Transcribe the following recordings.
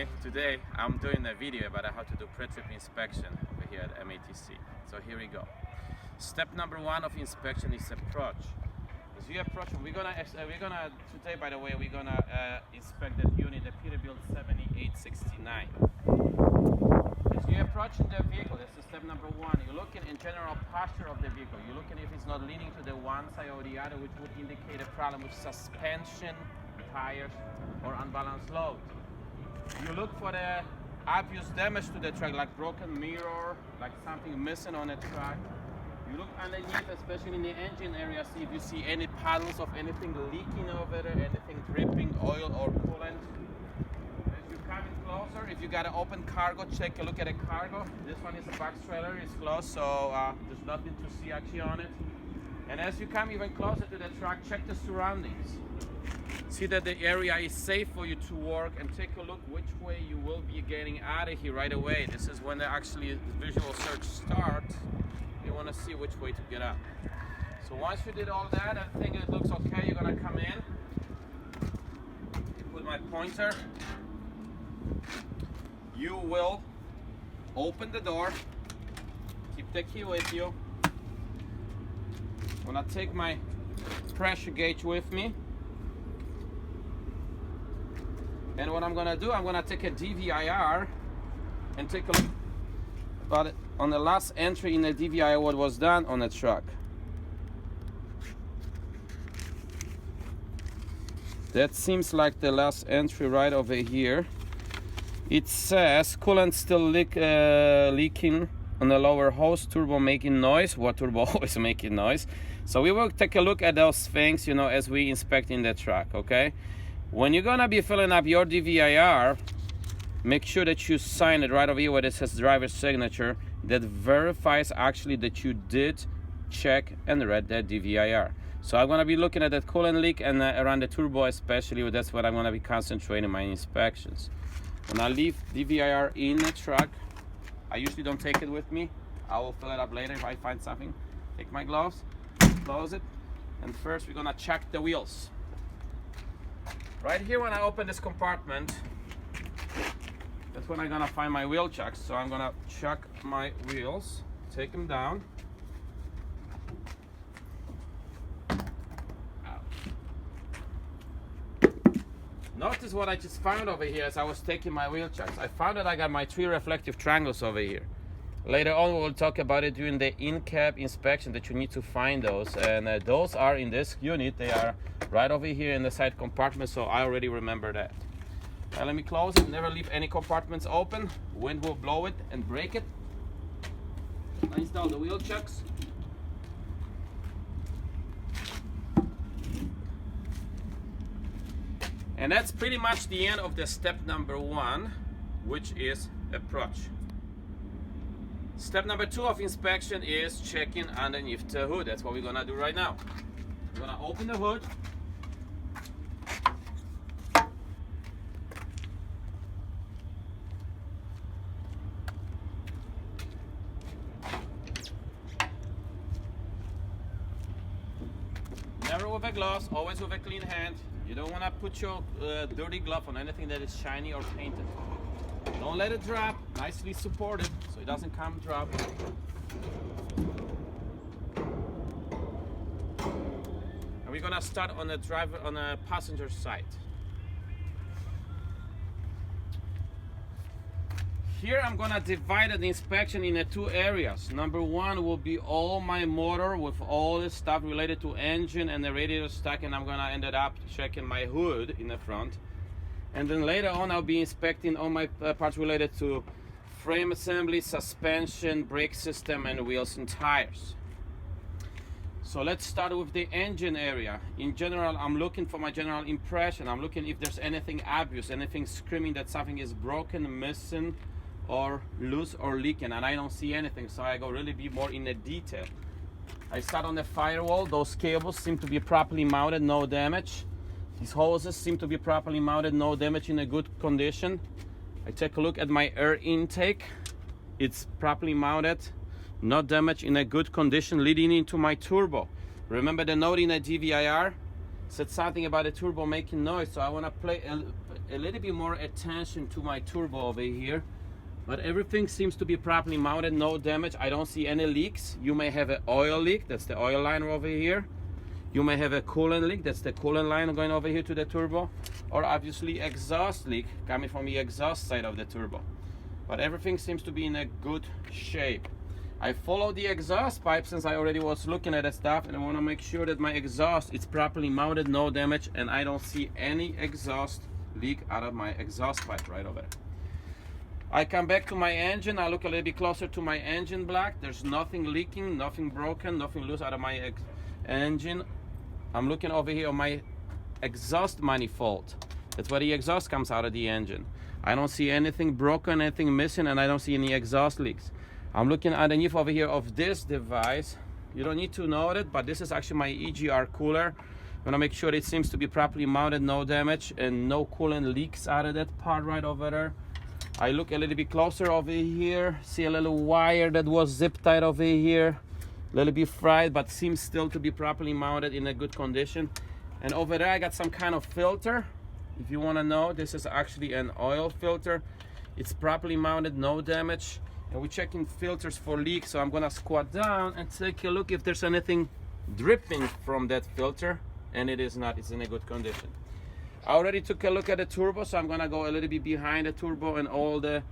Okay, today I'm doing a video about how to do pre-trip inspection over here at MATC. So here we go. Step number one of inspection is approach. As you approach, we're gonna today, by the way, we're gonna inspect that unit, the Peterbilt 7869. As you approach in the vehicle, this is step number one. You're looking in general posture of the vehicle. You're looking if it's not leaning to the one side or the other, which would indicate a problem with suspension, tires, or unbalanced load. You look for the obvious damage to the truck, like broken mirror, like something missing on the truck. You look underneath, especially in the engine area, see if you see any puddles of anything leaking over there, anything dripping, oil or coolant. As you come in closer, if you got an open cargo, take a look at the cargo. This one is a box trailer, it's closed, so there's nothing to see actually on it. And as you come even closer to the truck, check the surroundings. See that the area is safe for you to work, and take a look which way you will be getting out of here right away. This is when the actually visual search starts. You want to see which way to get out. So once you did all that, I think it looks okay. You're gonna come in. With my pointer, you will open the door. Keep the key with you. I'm gonna take my pressure gauge with me. And what I'm gonna do, I'm gonna take a DVIR and take a look about it on the last entry in the DVIR, what was done on the truck. That seems like the last entry right over here. It says coolant still leaking on the lower hose, turbo making noise. What turbo always making noise. So we will take a look at those things, as we inspect in the truck, okay? When you're gonna be filling up your DVIR, make sure that you sign it right over here where it says driver's signature. That verifies actually that you did check and read that DVIR. So I'm gonna be looking at that coolant leak and around the turbo especially. That's what I'm gonna be concentrating my inspections. When I leave DVIR in the truck, I usually don't take it with me. I will fill it up later if I find something. Take my gloves, close it, and first we're gonna check the wheels. Right here when I open this compartment, that's when I'm gonna find my wheel checks. So I'm gonna check my wheels, take them down. Notice what I just found over here as I was taking my wheel checks. I found that I got my 3 reflective triangles over here. Later on we will talk about it during the in-cab inspection that you need to find those. And those are in this unit. They are right over here in the side compartment, so I already remember that. Let me close it. Never leave any compartments open. Wind will blow it and break it. I install the wheel checks. And that's pretty much the end of the step number one, which is approach. Step number 2 of inspection is checking underneath the hood. That's what we're gonna do right now. We're gonna open the hood. Never with a gloves, always with a clean hand. You don't want to put your dirty glove on anything that is shiny or painted. Don't let it drop. Nicely support it so it doesn't come drop. And we're gonna start on the passenger side. Here I'm gonna divide the inspection into 2 areas. Number 1 will be all my motor with all the stuff related to engine and the radiator stack, and I'm gonna end up checking my hood in the front. And then later on I'll be inspecting all my parts related to frame assembly, suspension, brake system, and wheels and tires. So let's start with the engine area. In general, I'm looking for my general impression. I'm looking if there's anything obvious, anything screaming that something is broken, missing, or loose or leaking, and I don't see anything, so I go really be more in the detail. I start on the firewall. Those cables seem to be properly mounted, no damage. These hoses seem to be properly mounted, no damage, in a good condition. I take a look at my air intake. It's properly mounted, no damage, in a good condition, leading into my turbo. Remember the note in the DVIR said something about the turbo making noise, so I want to a little bit more attention to my turbo over here. But everything seems to be properly mounted, no damage. I don't see any leaks. You may have an oil leak, that's the oil line over here. You may have a coolant leak, that's the coolant line going over here to the turbo. Or obviously exhaust leak coming from the exhaust side of the turbo. But everything seems to be in a good shape. I followed the exhaust pipe since I already was looking at the stuff, and I want to make sure that my exhaust is properly mounted, no damage, and I don't see any exhaust leak out of my exhaust pipe right over there. I come back to my engine. I look a little bit closer to my engine block. There's nothing leaking, nothing broken, nothing loose out of my engine. I'm looking over here on my exhaust manifold. That's where the exhaust comes out of the engine. I don't see anything broken, anything missing, and I don't see any exhaust leaks. I'm looking underneath over here of this device. You don't need to know it, but this is actually my EGR cooler. I'm gonna make sure it seems to be properly mounted, no damage, and no coolant leaks out of that part right over there. I look a little bit closer over here, see a little wire that was zip tied over here, a little bit fried, but seems still to be properly mounted in a good condition. And over there I got some kind of filter. If you want to know, this is actually an oil filter. It's properly mounted, no damage. And we're checking filters for leaks, so I'm gonna squat down and take a look if there's anything dripping from that filter, and it is not. It's in a good condition. I already took a look at the turbo, so I'm gonna go a little bit behind the turbo and all the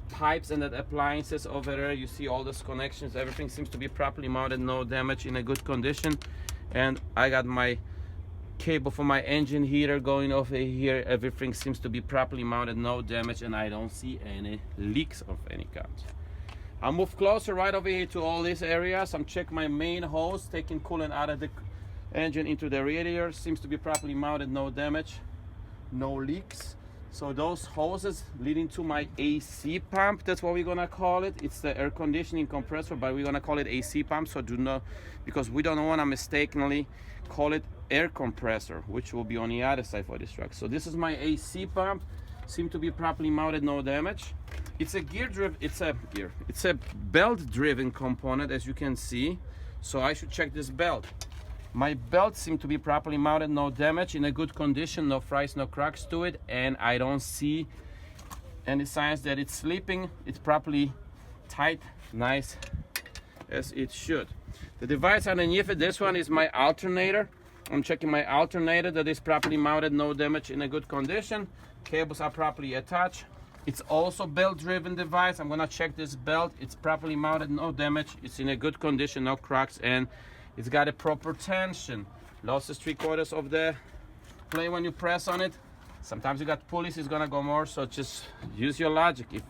pipes and the appliances over there. You see all those connections, everything seems to be properly mounted, no damage, in a good condition. And I got my cable for my engine heater going over here. Everything seems to be properly mounted, no damage, and I don't see any leaks of any kind. I'll move closer right over here to all these areas. I'm checking my main hose, taking coolant out of the engine into the radiator. Seems to be properly mounted, no damage, no leaks. So those hoses leading to my AC pump, that's what we're gonna call it. It's the air conditioning compressor, but we're gonna call it AC pump, so do not, because we don't wanna mistakenly call it air compressor, which will be on the other side for this truck. So this is my AC pump, seem to be properly mounted, no damage. It's a it's a belt driven component, as you can see. So I should check this belt. My belt seemed to be properly mounted, no damage, in a good condition, no fries, no cracks to it, and I don't see any signs that it's slipping. It's properly tight, nice as it should. The device underneath it, this one is my alternator. I'm checking my alternator, that is properly mounted, no damage, in a good condition. Cables are properly attached. It's also belt driven device. I'm gonna check this belt. It's properly mounted, no damage. It's in a good condition, no cracks, and it's got a proper tension. Losses 3/4 of the play when you press on it. Sometimes you got pulleys, it's gonna go more, so just use your logic. If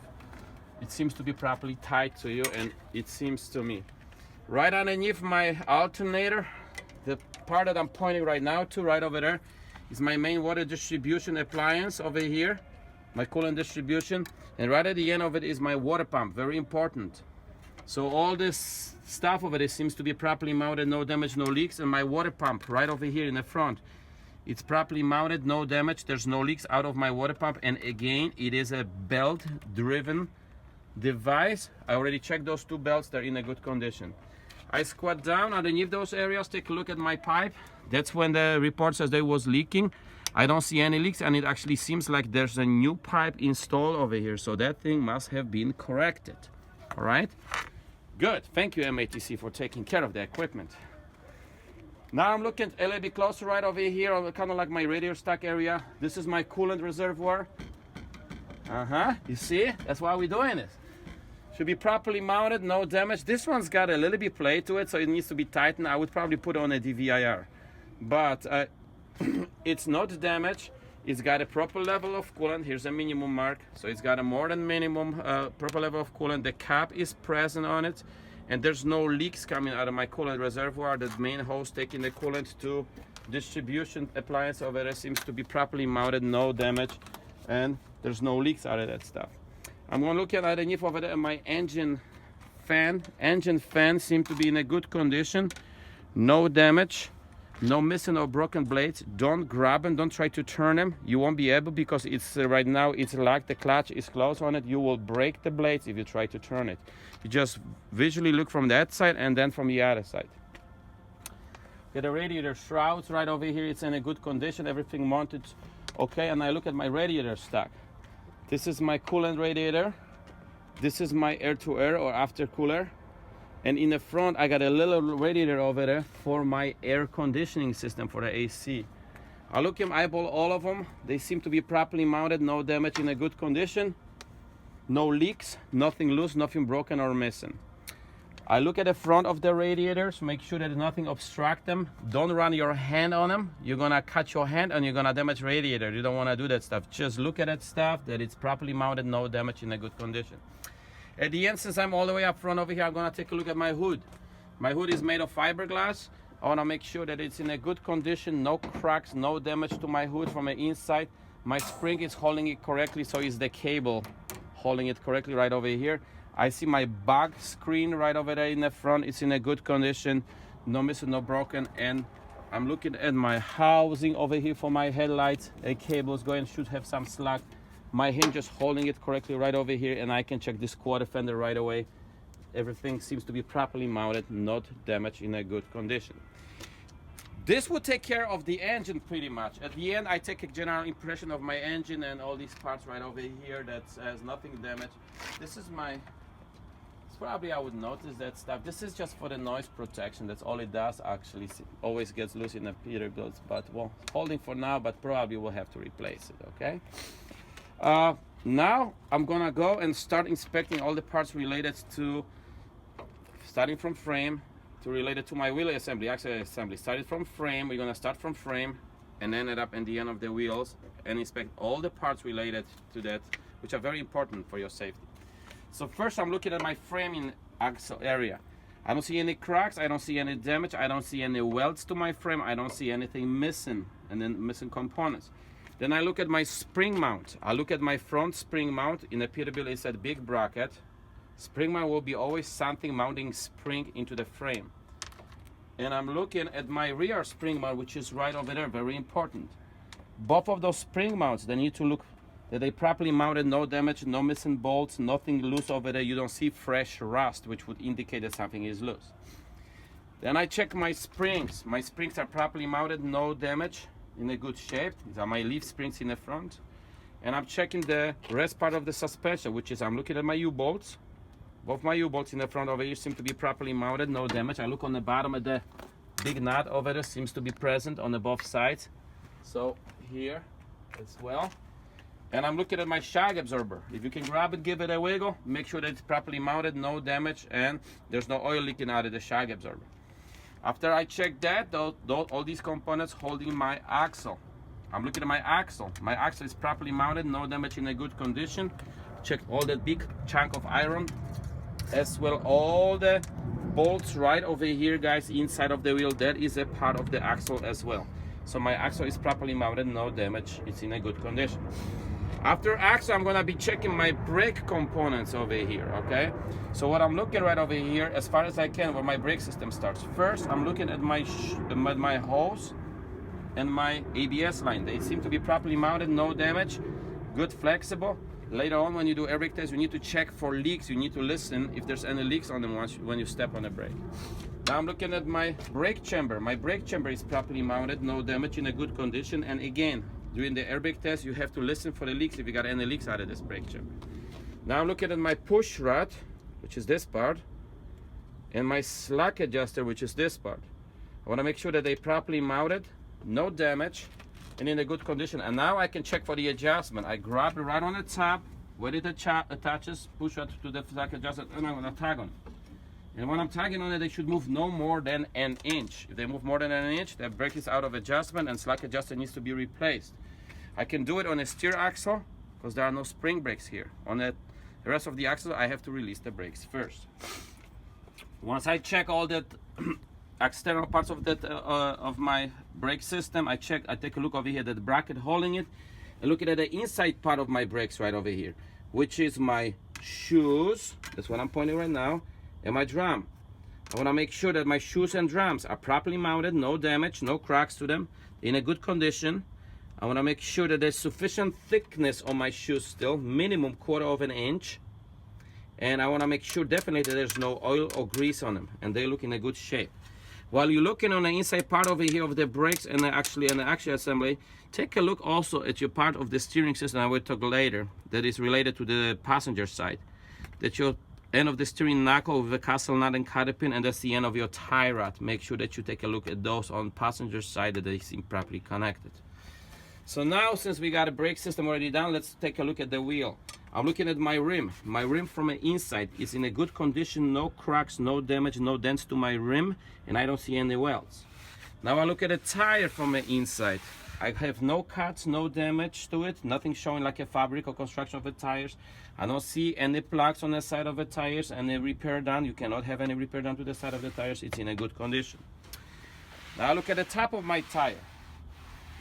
it seems to be properly tight to you, and it seems to me. Right underneath my alternator, the part that I'm pointing right now to, right over there, is my main water distribution appliance over here, my coolant distribution, and right at the end of it is my water pump, very important. So all this stuff over there seems to be properly mounted, no damage, no leaks, and my water pump right over here in the front, it's properly mounted, no damage, there's no leaks out of my water pump, and again, it is a belt driven device. I already checked those two belts, they're in a good condition. I squat down underneath those areas, take a look at my pipe. That's when the report says they was leaking. I don't see any leaks, and it actually seems like there's a new pipe installed over here, so that thing must have been corrected. All right, good. Thank you, MATC, for taking care of the equipment. Now I'm looking a little bit closer right over here, kind of like my radiator stack area. This is my coolant reservoir. You see, that's why we're doing this. Should be properly mounted, no damage. This one's got a little bit play to it, so it needs to be tightened. I would probably put on a DVIR, but it's not damaged. It's got a proper level of coolant. Here's a minimum mark, so it's got a more than minimum proper level of coolant. The cap is present on it, and there's no leaks coming out of my coolant reservoir. The main hose taking the coolant to distribution appliance over there seems to be properly mounted, no damage, and there's no leaks out of that stuff. I'm going to look at underneath over there my engine fan. Engine fan seems to be in a good condition, no damage, no missing or broken blades. Don't grab them, don't try to turn them. You won't be able, because it's right now it's locked, the clutch is closed on it. You will break the blades if you try to turn it. You just visually look from that side and then from the other side. Get the radiator shrouds right over here. It's in a good condition, everything mounted Okay, and I look at my radiator stack. This is my coolant radiator. This is my air-to-air or after cooler. And in the front, I got a little radiator over there for my air conditioning system for the AC. I look and eyeball all of them. They seem to be properly mounted, no damage, in a good condition. No leaks, nothing loose, nothing broken or missing. I look at the front of the radiators, make sure that nothing obstruct them. Don't run your hand on them. You're gonna cut your hand and you're gonna damage radiator. You don't wanna do that stuff. Just look at that stuff, that it's properly mounted, no damage, in a good condition. At the end, since I'm all the way up front over here, I'm gonna take a look at my hood. My hood is made of fiberglass. I wanna make sure that it's in a good condition, no cracks, no damage to my hood from the inside. My spring is holding it correctly, so is the cable holding it correctly right over here. I see my bug screen right over there in the front. It's in a good condition, no missing, no broken. And I'm looking at my housing over here for my headlights. A cable is going, should have some slack. My hinge is holding it correctly right over here, and I can check this quarter fender right away. Everything seems to be properly mounted, not damaged, in a good condition. This will take care of the engine pretty much. At the end, I take a general impression of my engine and all these parts right over here that has nothing damaged. This is my, probably I would notice that stuff. This is just for the noise protection. That's all it does actually. Always gets loose in the Peterbilts, but well, holding for now, but probably we'll have to replace it, okay? Now I'm gonna go and start inspecting all the parts related to, starting from frame, to related to my wheel assembly, axle assembly. Started from frame, we're gonna start from frame and end it up in the end of the wheels and inspect all the parts related to that, which are very important for your safety. So first I'm looking at my frame in axle area. I don't see any cracks, I don't see any damage, I don't see any welds to my frame, I don't see anything missing, and then missing components. Then I look at my spring mount. I look at my front spring mount. In a Peterbilt, it's a big bracket. Spring mount will be always something mounting spring into the frame. And I'm looking at my rear spring mount, which is right over there, very important. Both of those spring mounts, they need to look that they properly mounted, no damage, no missing bolts, nothing loose over there. You don't see fresh rust, which would indicate that something is loose. Then I check my springs. My springs are properly mounted, no damage, in a good shape. These are my leaf springs in the front. And I'm checking the rest part of the suspension, which is I'm looking at my U-bolts. Both my U-bolts in the front over here seem to be properly mounted, no damage. I look on the bottom of the big nut over there, seems to be present on the both sides. So here as well. And I'm looking at my shock absorber. If you can grab it, give it a wiggle, make sure that it's properly mounted, no damage, and there's no oil leaking out of the shock absorber. After I check that, all these components holding my axle. I'm looking at my axle. My axle is properly mounted, no damage, in a good condition. Check all that big chunk of iron, as well all the bolts right over here, guys, inside of the wheel. That is a part of the axle as well. So my axle is properly mounted, no damage, it's in a good condition. After axle, I'm gonna be checking my brake components over here, okay? So what I'm looking right over here, as far as I can, where my brake system starts. First, I'm looking at my hose and my ABS line. They seem to be properly mounted, no damage, good, flexible. Later on, when you do air brake test, you need to check for leaks. You need to listen if there's any leaks on them when you step on the brake. Now I'm looking at my brake chamber. My brake chamber is properly mounted, no damage, in a good condition. And again, during the air brake test, you have to listen for the leaks if you got any leaks out of this brake chamber. Now I'm looking at my push rod, which is this part, and my slack adjuster, which is this part. I want to make sure that they properly mounted, no damage, and in a good condition. And now I can check for the adjustment. I grab it right on the top where it attaches, push rod to the slack adjuster, and I'm going to tag on it. And when I'm tagging on it, they should move no more than an inch. If they move more than an inch, the brake is out of adjustment and slack adjuster needs to be replaced. I can do it on a steer axle because there are no spring brakes here. On the rest of the axle, I have to release the brakes first. Once I check all the external parts of that of my brake system, I take a look over here at the bracket holding it, and looking at the inside part of my brakes right over here, which is my shoes. That's what I'm pointing right now. And my drum. I want to make sure that my shoes and drums are properly mounted, no damage, no cracks to them, in a good condition. I want to make sure that there's sufficient thickness on my shoes still, minimum 1/4 of an inch. And I want to make sure definitely that there's no oil or grease on them and they look in a good shape. while you're looking on the inside part over here of the brakes and the actual assembly, take a look also at your part of the steering system. I will talk later that is related to the passenger side. That your end of the steering knuckle with the castle nut and cotter pin, and that's the end of your tie rod. Make sure that you take a look at those on passenger side, that they seem properly connected. So now, since we got a brake system already done, let's take a look at the wheel. I'm looking at my rim. My rim from the inside is in a good condition, no cracks, no damage, no dents to my rim, and I don't see any welds. Now I look at the tire from the inside. I have no cuts, no damage to it, nothing showing like a fabric or construction of the tires. I don't see any plugs on the side of the tires, any repair done. You cannot have any repair done to the side of the tires. It's in a good condition. Now I look at the top of my tire.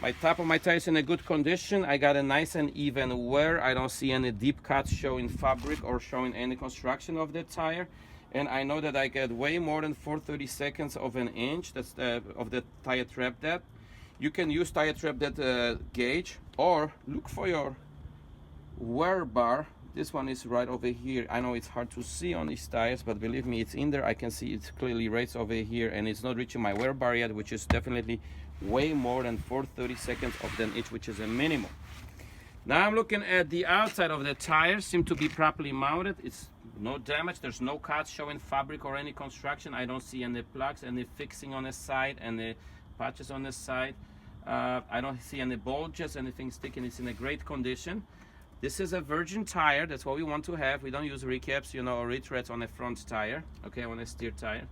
My top of my tire is in a good condition. I got a nice and even wear. I don't see any deep cuts showing fabric or showing any construction of the tire. And I know that I get way more than 4/32 of an inch. That's of the tire tread depth. You can use tire tread depth gauge, or look for your wear bar. This one is right over here. I know it's hard to see on these tires, but believe me, it's in there. I can see it's clearly right over here, and it's not reaching my wear bar yet, which is definitely way more than 4/32 of an inch, which is a minimum. Now I'm looking at the outside of the tires. Seem to be properly mounted. It's no damage. There's no cuts showing fabric or any construction. I don't see any plugs, any fixing on the side, and the patches on the side. I don't see any bulges, anything sticking. It's in a great condition. This is a virgin tire. That's what we want to have. We don't use recaps, or retreads on a front tire, okay, on a steer tire.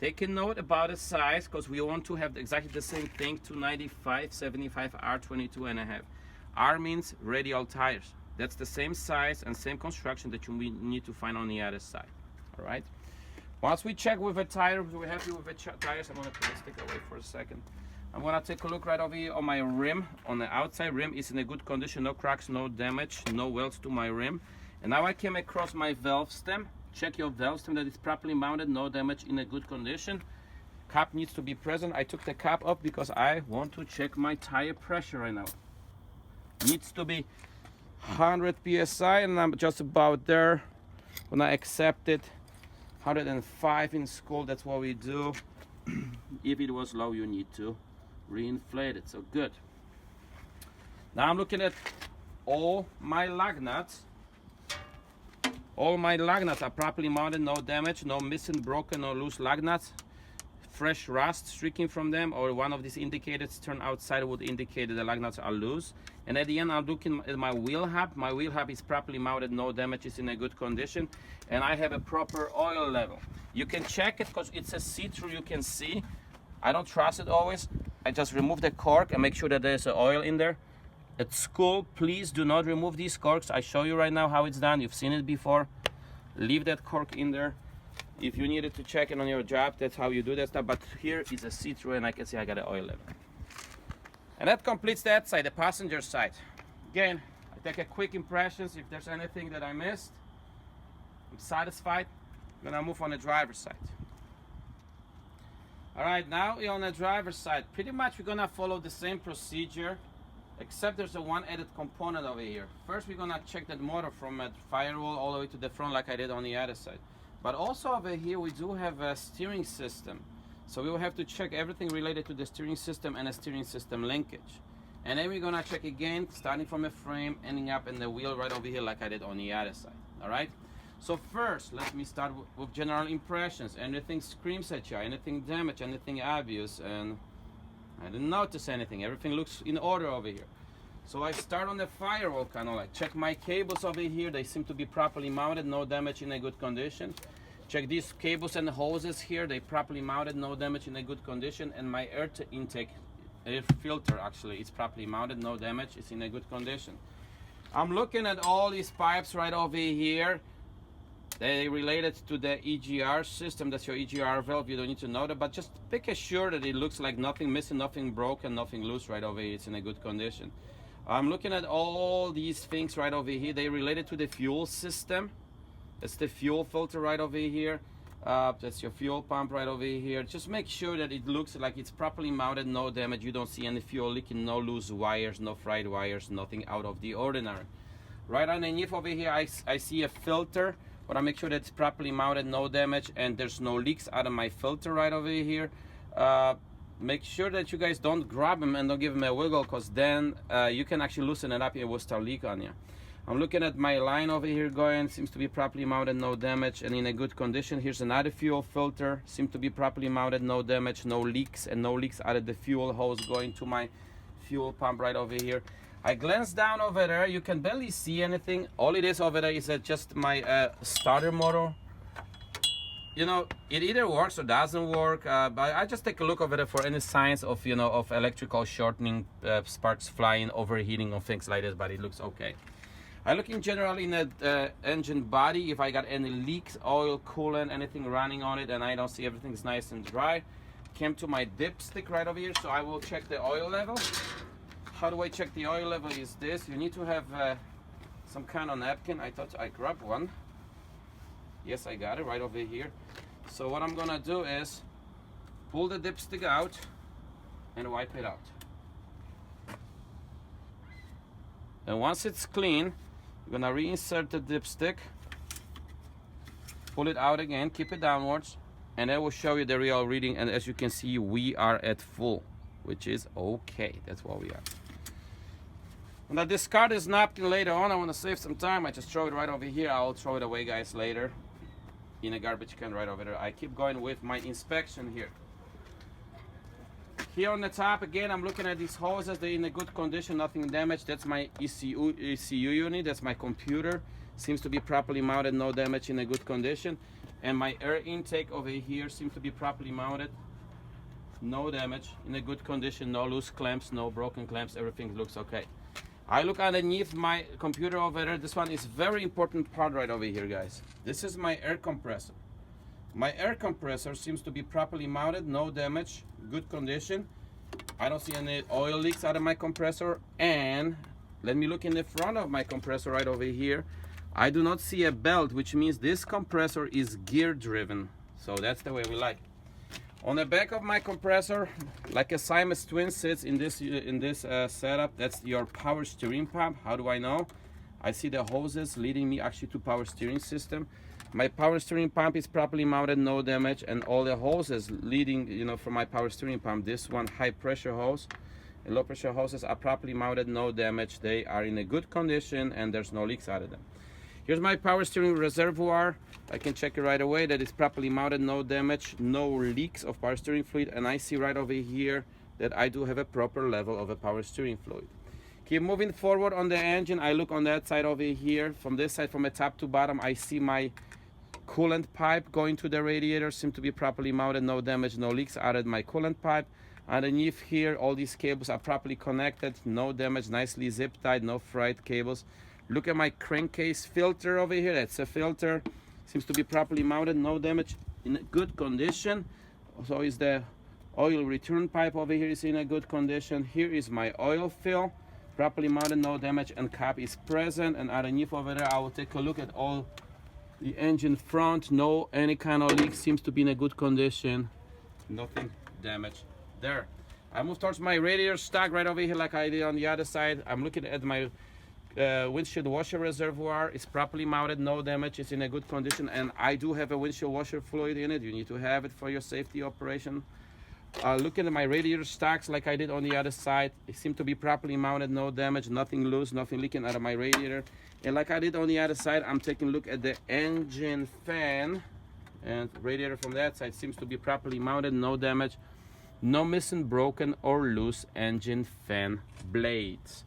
Take a note about the size, because we want to have exactly the same thing, 295, 75, R 22.5. R means radial tires. That's the same size and same construction that you need to find on the other side, all right? Once we check with the tire, we're happy with the tires. I'm gonna put the stick away for a second. I'm gonna take a look right over here on my rim. On the outside rim is in a good condition, no cracks, no damage, no welds to my rim. And now I came across my valve stem. Check your valve stem that it's properly mounted, no damage, in a good condition. Cap needs to be present. I took the cap off because I want to check my tire pressure right now. Needs to be 100 psi, and I'm just about there. When I accept it, 105 in school, that's what we do. If it was low, you need to reinflate it. So good. Now I'm looking at all my lug nuts. All my lug nuts are properly mounted, no damage, no missing, broken, or loose lug nuts. Fresh rust streaking from them, or one of these indicators turned outside would indicate that the lug nuts are loose. And at the end, I'm looking at my wheel hub. My wheel hub is properly mounted, no damage, is in a good condition. And I have a proper oil level. You can check it because it's a see-through, you can see. I don't trust it always. I just remove the cork and make sure that there's oil in there. At school, please do not remove these corks. I show you right now how it's done. You've seen it before. Leave that cork in there. If you needed to check it on your job, that's how you do that stuff. But here is a see-through, and I can see I got an oil level. And that completes that side, the passenger side. Again, I take a quick impressions. If there's anything that I missed, I'm satisfied. Then I'll move on the driver's side. All right, now on the driver's side, pretty much we're gonna follow the same procedure, except there's a one added component over here. First, we're gonna check that motor from a firewall all the way to the front like I did on the other side. But also over here, we do have a steering system. So we will have to check everything related to the steering system and a steering system linkage. And then we're gonna check again, starting from a frame, ending up in the wheel right over here like I did on the other side, all right? So first, let me start with general impressions. Anything screams at you, anything damaged, anything obvious, and I didn't notice anything. Everything looks in order over here. So I start on the firewall, kind of like check my cables over here. They seem to be properly mounted, no damage, in a good condition. Check these cables and hoses here. They properly mounted, no damage, in a good condition. And my air intake, air filter actually, is properly mounted, no damage, it's in a good condition. I'm looking at all these pipes right over here. They related to the EGR system. That's your EGR valve. You don't need to know that, but just make sure that it looks like nothing missing, nothing broken, nothing loose right over here. It's in a good condition. I'm looking at all these things right over here. They related to the fuel system. That's the fuel filter right over here. That's your fuel pump right over here. Just make sure that it looks like it's properly mounted, no damage. You don't see any fuel leaking, no loose wires, no fried wires, nothing out of the ordinary. Right underneath over here, I see a filter, but I make sure that it's properly mounted, no damage, and there's no leaks out of my filter right over here. make sure that you guys don't grab them and don't give them a wiggle, because then you can actually loosen it up and it will start leak on you. I'm looking at my line over here going, seems to be properly mounted, no damage and in a good condition. Here's another fuel filter, seems to be properly mounted, no damage, no leaks, and no leaks out of the fuel hose going to my fuel pump right over here. I glanced down over there, you can barely see anything. All it is over there is just my starter motor. You know, it either works or doesn't work, but I just take a look over there for any signs of, you know, of electrical shortening, sparks flying, overheating or things like this, but it looks okay. I look in general in the engine body if I got any leaks, oil, coolant, anything running on it, and I don't see everything's nice and dry. Came to my dipstick right over here, so I will check the oil level. How do I check the oil level is this. You need to have some kind of napkin. I thought I grabbed one. Yes, I got it right over here. So what I'm gonna do is pull the dipstick out and wipe it out. And once it's clean, I'm gonna reinsert the dipstick, pull it out again, keep it downwards, and that will show you the real reading. And as you can see, we are at full, which is okay. That's what we are. When I discard this napkin later on, I want to save some time. I just throw it right over here. I'll throw it away, guys, later in a garbage can right over there. I keep going with my inspection here. Here on the top, again, I'm looking at these hoses. They're in a good condition, nothing damaged. That's my ECU unit. That's my computer. Seems to be properly mounted, no damage, in a good condition. And my air intake over here seems to be properly mounted, no damage, in a good condition, no loose clamps, no broken clamps, everything looks okay. I look underneath my computer over there. This one is very important part right over here, guys. This is my air compressor. My air compressor seems to be properly mounted, no damage, good condition. I don't see any oil leaks out of my compressor. And let me look in the front of my compressor right over here. I do not see a belt, which means this compressor is gear driven. So that's the way we like it. On the back of my compressor, like a Siamese twin sits in this setup. That's your power steering pump. How do I know? I see the hoses leading me actually to power steering system. My power steering pump is properly mounted, no damage, and all the hoses leading, you know, from my power steering pump. This one, high pressure hose and low pressure hoses, are properly mounted, no damage. They are in a good condition and there's no leaks out of them. Here's my power steering reservoir. I can check it right away that it's properly mounted, no damage, no leaks of power steering fluid, and I see right over here that I do have a proper level of a power steering fluid. Keep moving forward on the engine. I look on that side over here. From this side, from the top to bottom, I see my coolant pipe going to the radiator. Seem to be properly mounted, no damage, no leaks out of my coolant pipe. Underneath here, all these cables are properly connected, no damage, nicely zip tied, no fried cables. Look at my crankcase filter over here. That's a filter. Seems to be properly mounted, no damage, in good condition. So is the oil return pipe over here, is in a good condition. Here is my oil fill, properly mounted, no damage, and cap is present. And underneath over there, I will take a look at all the engine front. No any kind of leak, seems to be in a good condition. Nothing damaged there. I move towards my radiator stock right over here like I did on the other side. I'm looking at my windshield washer reservoir. Is properly mounted, no damage, it's in a good condition, and I do have a windshield washer fluid in it. You need to have it for your safety operation. Looking at my radiator stocks like I did on the other side, it seemed to be properly mounted, no damage, nothing loose, nothing leaking out of my radiator. And like I did on the other side, I'm taking a look at the engine fan, and radiator from that side seems to be properly mounted, no damage, no missing, broken or loose engine fan blades.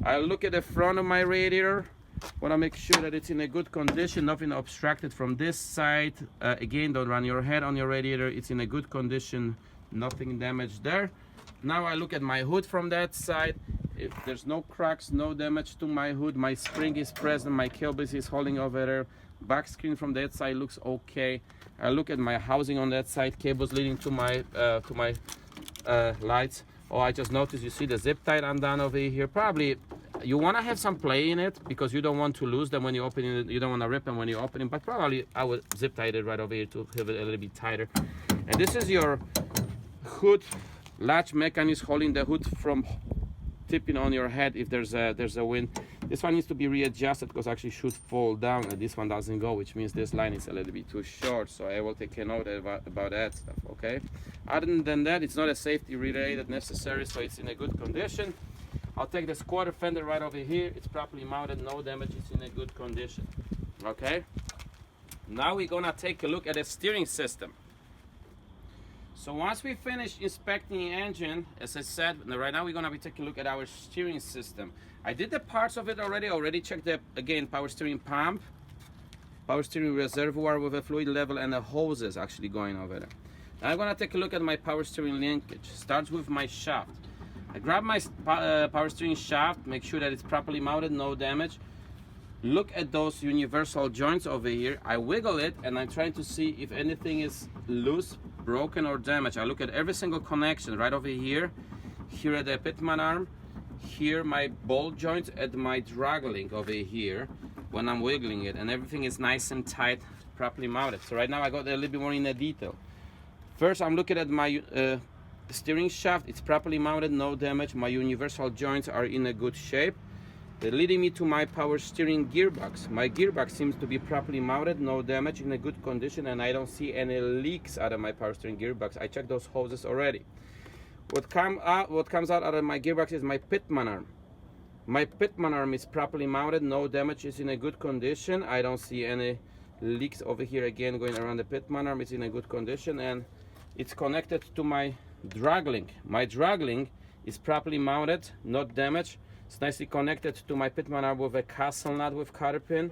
I look at the front of my radiator. Want to make sure that it's in a good condition, nothing obstructed from this side. Again, don't run your head on your radiator. It's in a good condition, nothing damaged there. Now I look at my hood from that side. If there's no cracks, no damage to my hood. My spring is present, my cables is holding over there. Back screen from that side looks okay. I look at my housing on that side, cables leading to my lights. Oh, I just noticed, you see the zip tie undone over here. Probably you want to have some play in it because you don't want to lose them when you open it. You don't want to rip them when you open it, but probably I would zip tie it right over here to have it a little bit tighter. And this is your hood latch mechanism holding the hood from tipping on your head if there's a wind. This one needs to be readjusted because actually should fall down, and this one doesn't go, which means this line is a little bit too short. So I will take a note about that stuff, okay? Other than that, it's not a safety related necessary, so it's in a good condition. I'll take this quarter fender right over here. It's properly mounted, no damage, it's in a good condition, okay? Now we're gonna take a look at the steering system. So once we finish inspecting the engine, as I said, right now we're gonna be taking a look at our steering system. I did the parts of it already checked the, again, power steering pump, power steering reservoir with a fluid level, and the hoses actually going over there. Now I'm gonna take a look at my power steering linkage. Starts with my shaft. I grab my power steering shaft, make sure that it's properly mounted, no damage. Look at those universal joints over here. I wiggle it and I'm trying to see if anything is loose, broken, or damaged. I look at every single connection right over here. Here at the pitman arm. Here my bolt joints at my drag link over here when I'm wiggling it, and everything is nice and tight, properly mounted. So right now I got a little bit more in the detail. First I'm looking at my steering shaft. It's properly mounted, no damage. My universal joints are in a good shape. They're leading me to my power steering gearbox. My gearbox seems to be properly mounted, no damage, in a good condition, and I don't see any leaks out of my power steering gearbox. I checked those hoses already. What comes out of my gearbox is my pitman arm. My pitman arm is properly mounted, no damage, is in a good condition. I don't see any leaks over here again going around the pitman arm. It's in a good condition, and it's connected to my drag link. My drag link is properly mounted, not damaged. It's nicely connected to my pitman arm with a castle nut with cotter pin,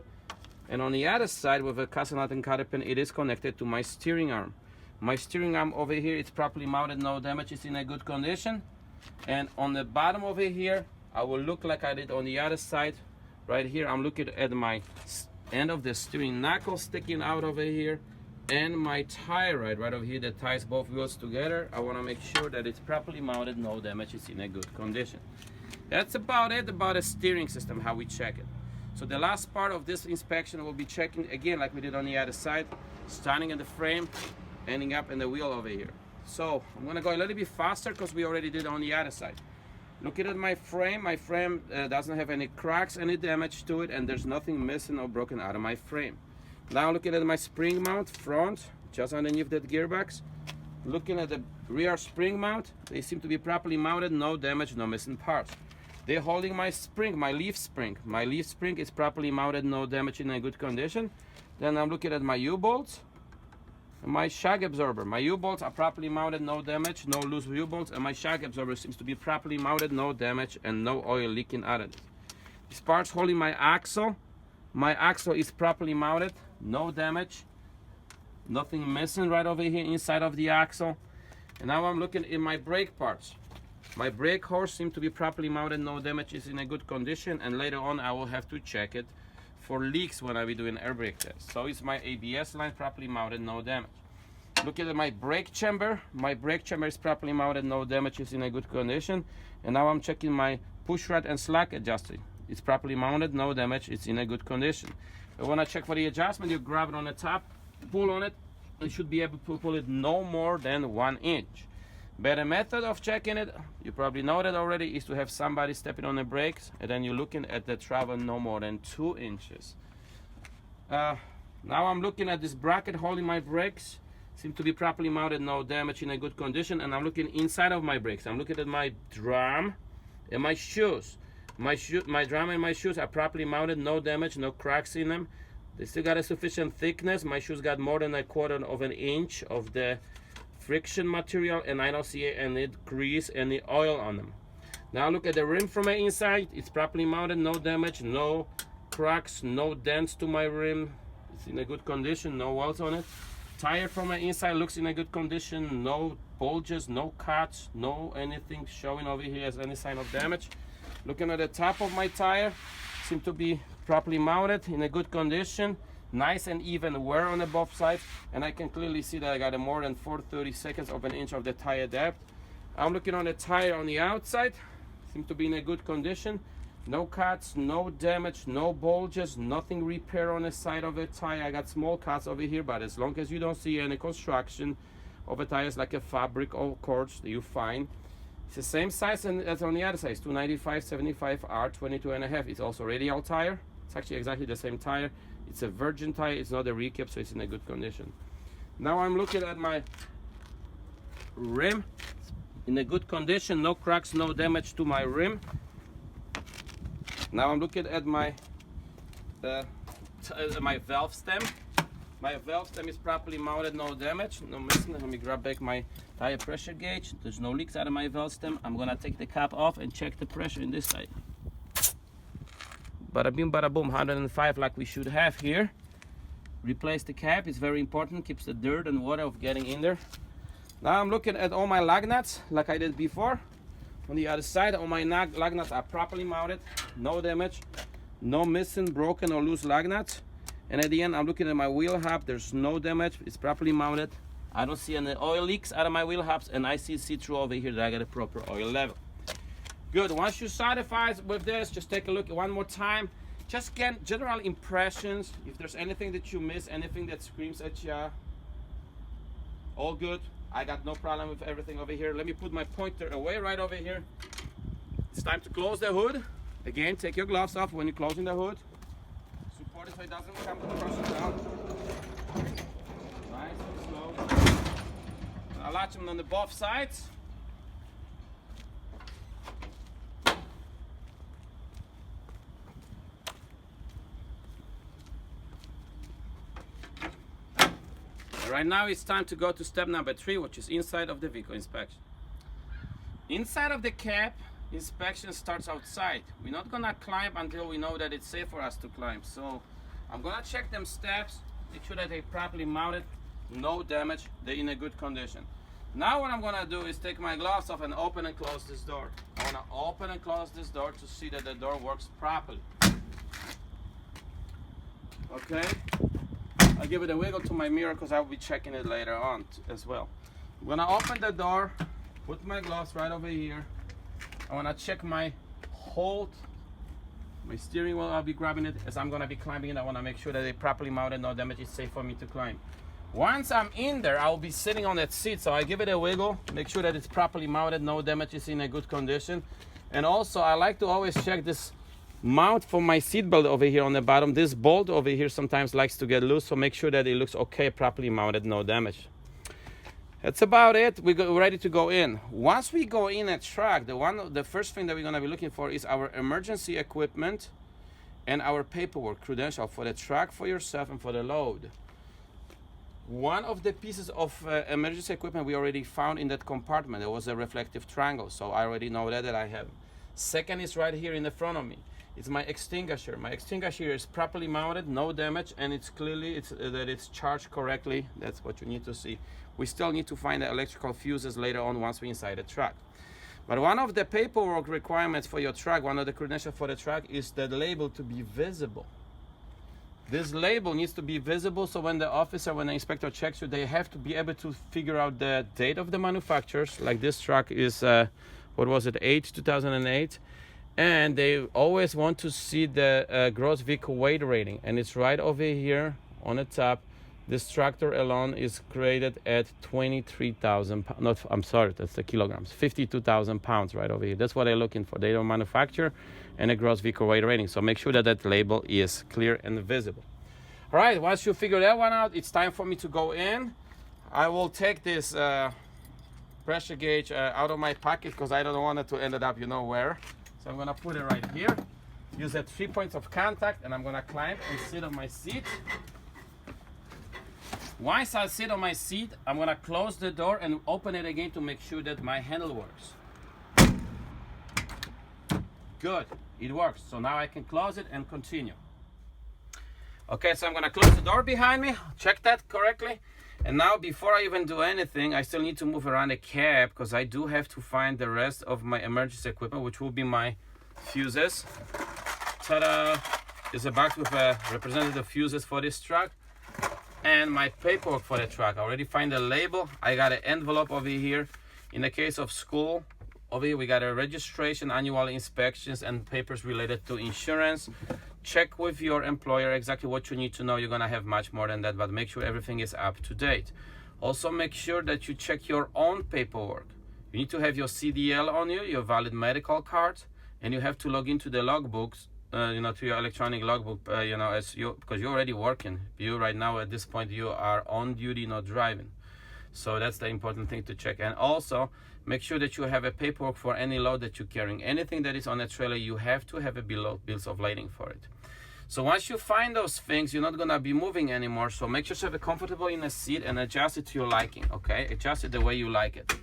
and on the other side with a castle nut and cotter pin, it is connected to my steering arm. My steering arm over here, it's properly mounted, no damage, it's in a good condition. And on the bottom over here, I will look like I did on the other side. Right here, I'm looking at my end of the steering knuckle sticking out over here, and my tie right over here that ties both wheels together. I want to make sure that it's properly mounted, no damage, it's in a good condition. That's about it about a steering system, how we check it. So the last part of this inspection will be checking again like we did on the other side, starting in the frame, ending up in the wheel over here. So I'm gonna go a little bit faster because we already did on the other side. Looking at my frame doesn't have any cracks, any damage to it, and there's nothing missing or broken out of my frame. Now looking at my spring mount front, just underneath that gearbox. Looking at the rear spring mount, they seem to be properly mounted, no damage, no missing parts. They're holding my spring, my leaf spring. My leaf spring is properly mounted, no damage, in a good condition. Then I'm looking at my U-bolts and my shock absorber. My U-bolts are properly mounted, no damage, no loose U-bolts, and my shock absorber seems to be properly mounted, no damage, and no oil leaking out of it. This part's holding my axle. My axle is properly mounted, no damage, nothing missing right over here inside of the axle. And now I'm looking at my brake parts. My brake horse seems to be properly mounted, no damage, is in a good condition, and later on I will have to check it for leaks when I be doing air brake test. So is my ABS line properly mounted, no damage. Look at my brake chamber. My brake chamber is properly mounted, no damage, is in a good condition. And now I'm checking my push rod and slack adjuster. It's properly mounted, no damage, it's in a good condition. But when I check for the adjustment, you grab it on the top, pull on it, you should be able to pull it no more than 1 inch. Better method of checking it, you probably know that already, is to have somebody stepping on the brakes, and then you're looking at the travel no more than 2 inches. Now I'm looking at this bracket holding my brakes. Seem to be properly mounted, no damage, in a good condition. And I'm looking inside of my brakes. I'm looking at my drum and my shoes. My drum and my shoes are properly mounted, no damage, no cracks in them. They still got a sufficient thickness. My shoes got more than 1/4 of an inch of the friction material, and I don't see any grease, any oil on them. Now look at the rim from the inside. It's properly mounted, no damage, no cracks, no dents to my rim. It's in a good condition, no welts on it. Tire from the inside looks in a good condition, no bulges, no cuts, no anything showing over here as any sign of damage. Looking at the top of my tire, seem to be properly mounted, in a good condition. Nice and even wear on the both sides, and I can clearly see that I got a more than 4/32 of an inch of the tire depth. I'm looking on the tire on the outside, seems to be in a good condition. No cuts, no damage, no bulges, nothing repair on the side of the tire. I got small cuts over here, but as long as you don't see any construction of the tires like a fabric or cords, you're fine. It's the same size as on the other side. It's 295/75 R22.5. It's also radial tire. It's actually exactly the same tire. It's a virgin tire. It's not a recap, so it's in a good condition. Now I'm looking at my rim. In a good condition, no cracks, no damage to my rim. Now I'm looking at my my valve stem. My valve stem is properly mounted, no damage, no missing. Let me grab back my tire pressure gauge. There's no leaks out of my valve stem. I'm gonna take the cap off and check the pressure in this side. Bada bing, bada boom, 105 like we should have here. Replace the cap, it's very important, keeps the dirt and water of getting in there. Now I'm looking at all my lug nuts like I did before. On the other side, all my lug nuts are properly mounted, no damage, no missing, broken or loose lug nuts. And at the end, I'm looking at my wheel hub. There's no damage. It's properly mounted. I don't see any oil leaks out of my wheel hubs, and I see through over here that I got a proper oil level. Good. Once you're satisfied with this, just take a look one more time. Just get general impressions. If there's anything that you miss, anything that screams at you, all good. I got no problem with everything over here. Let me put my pointer away right over here. It's time to close the hood. Again, take your gloves off when you're closing the hood. Support it so it doesn't come crashing down. Nice and slow. I'll latch them on the both sides. Right now it's time to go to step number 3, which is inside of the vehicle inspection. Inside of the cab, inspection starts outside. We're not gonna climb until we know that it's safe for us to climb. So I'm gonna check them steps, make sure that they're properly mounted, no damage, they're in a good condition. Now what I'm gonna do is take my gloves off and open and close this door. I wanna open and close this door to see that the door works properly. Okay? I'll give it a wiggle to my mirror because I'll be checking it later on as well. I'm gonna open the door, put my gloves right over here. I wanna check my hold, my steering wheel. I'll be grabbing it as I'm gonna be climbing it. I wanna make sure that they're properly mounted, no damage, it's safe for me to climb. Once I'm in there, I'll be sitting on that seat, so I give it a wiggle, make sure that it's properly mounted, no damage, it's in a good condition. And also, I like to always check this mount for my seat belt over here on the bottom. This bolt over here sometimes likes to get loose, so make sure that it looks okay, properly mounted, no damage. That's about it. We're ready to go in. Once we go in a truck, the first thing that we're gonna be looking for is our emergency equipment and our paperwork, credential for the truck, for yourself, and for the load. One of the pieces of emergency equipment we already found in that compartment. There was a reflective triangle, so I already know that I have. Second is right here in the front of me. It's my extinguisher. My extinguisher is properly mounted, no damage, and it's clearly that it's charged correctly. That's what you need to see. We still need to find the electrical fuses later on once we're inside the truck. But one of the paperwork requirements for your truck, one of the credentials for the truck, is the label to be visible. This label needs to be visible, so when the officer, when the inspector checks you, they have to be able to figure out the date of the manufacturers. Like this truck is, what was it, 2008. And they always want to see the gross vehicle weight rating, and it's right over here on the top. This tractor alone is created at 23,000, I'm sorry, that's the kilograms, 52,000 pounds right over here. That's what they're looking for. They don't manufacture and a gross vehicle weight rating. So make sure that that label is clear and visible. All right, once you figure that one out, it's time for me to go in. I will take this pressure gauge out of my pocket because I don't want it to end up, you know where. So I'm gonna put it right here. Use the 3 points of contact, and I'm gonna climb and sit on my seat. Once I sit on my seat, I'm gonna close the door and open it again to make sure that my handle works. Good, it works. So now I can close it and continue. Okay, so I'm gonna close the door behind me, check that correctly. And now before I even do anything, I still need to move around the cab because I do have to find the rest of my emergency equipment, which will be my fuses. Ta-da! There's a box with representative fuses for this truck. And my paperwork for the truck. I already find the label. I got an envelope over here. In the case of school, over here we got a registration, annual inspections, and papers related to insurance. Check with your employer exactly what you need to know. You're gonna have much more than that, but make sure everything is up to date. Also make sure that you check your own paperwork. You need to have your CDL on you, your valid medical card, and you have to log into the logbooks, to your electronic logbook, because you're already working. You right now at this point, you are on duty, not driving. So that's the important thing to check. And also make sure that you have a paperwork for any load that you're carrying. Anything that is on a trailer, you have to have a bills of lading for it. So once you find those things, you're not gonna be moving anymore. So make yourself comfortable in a seat and adjust it to your liking, okay? Adjust it the way you like it.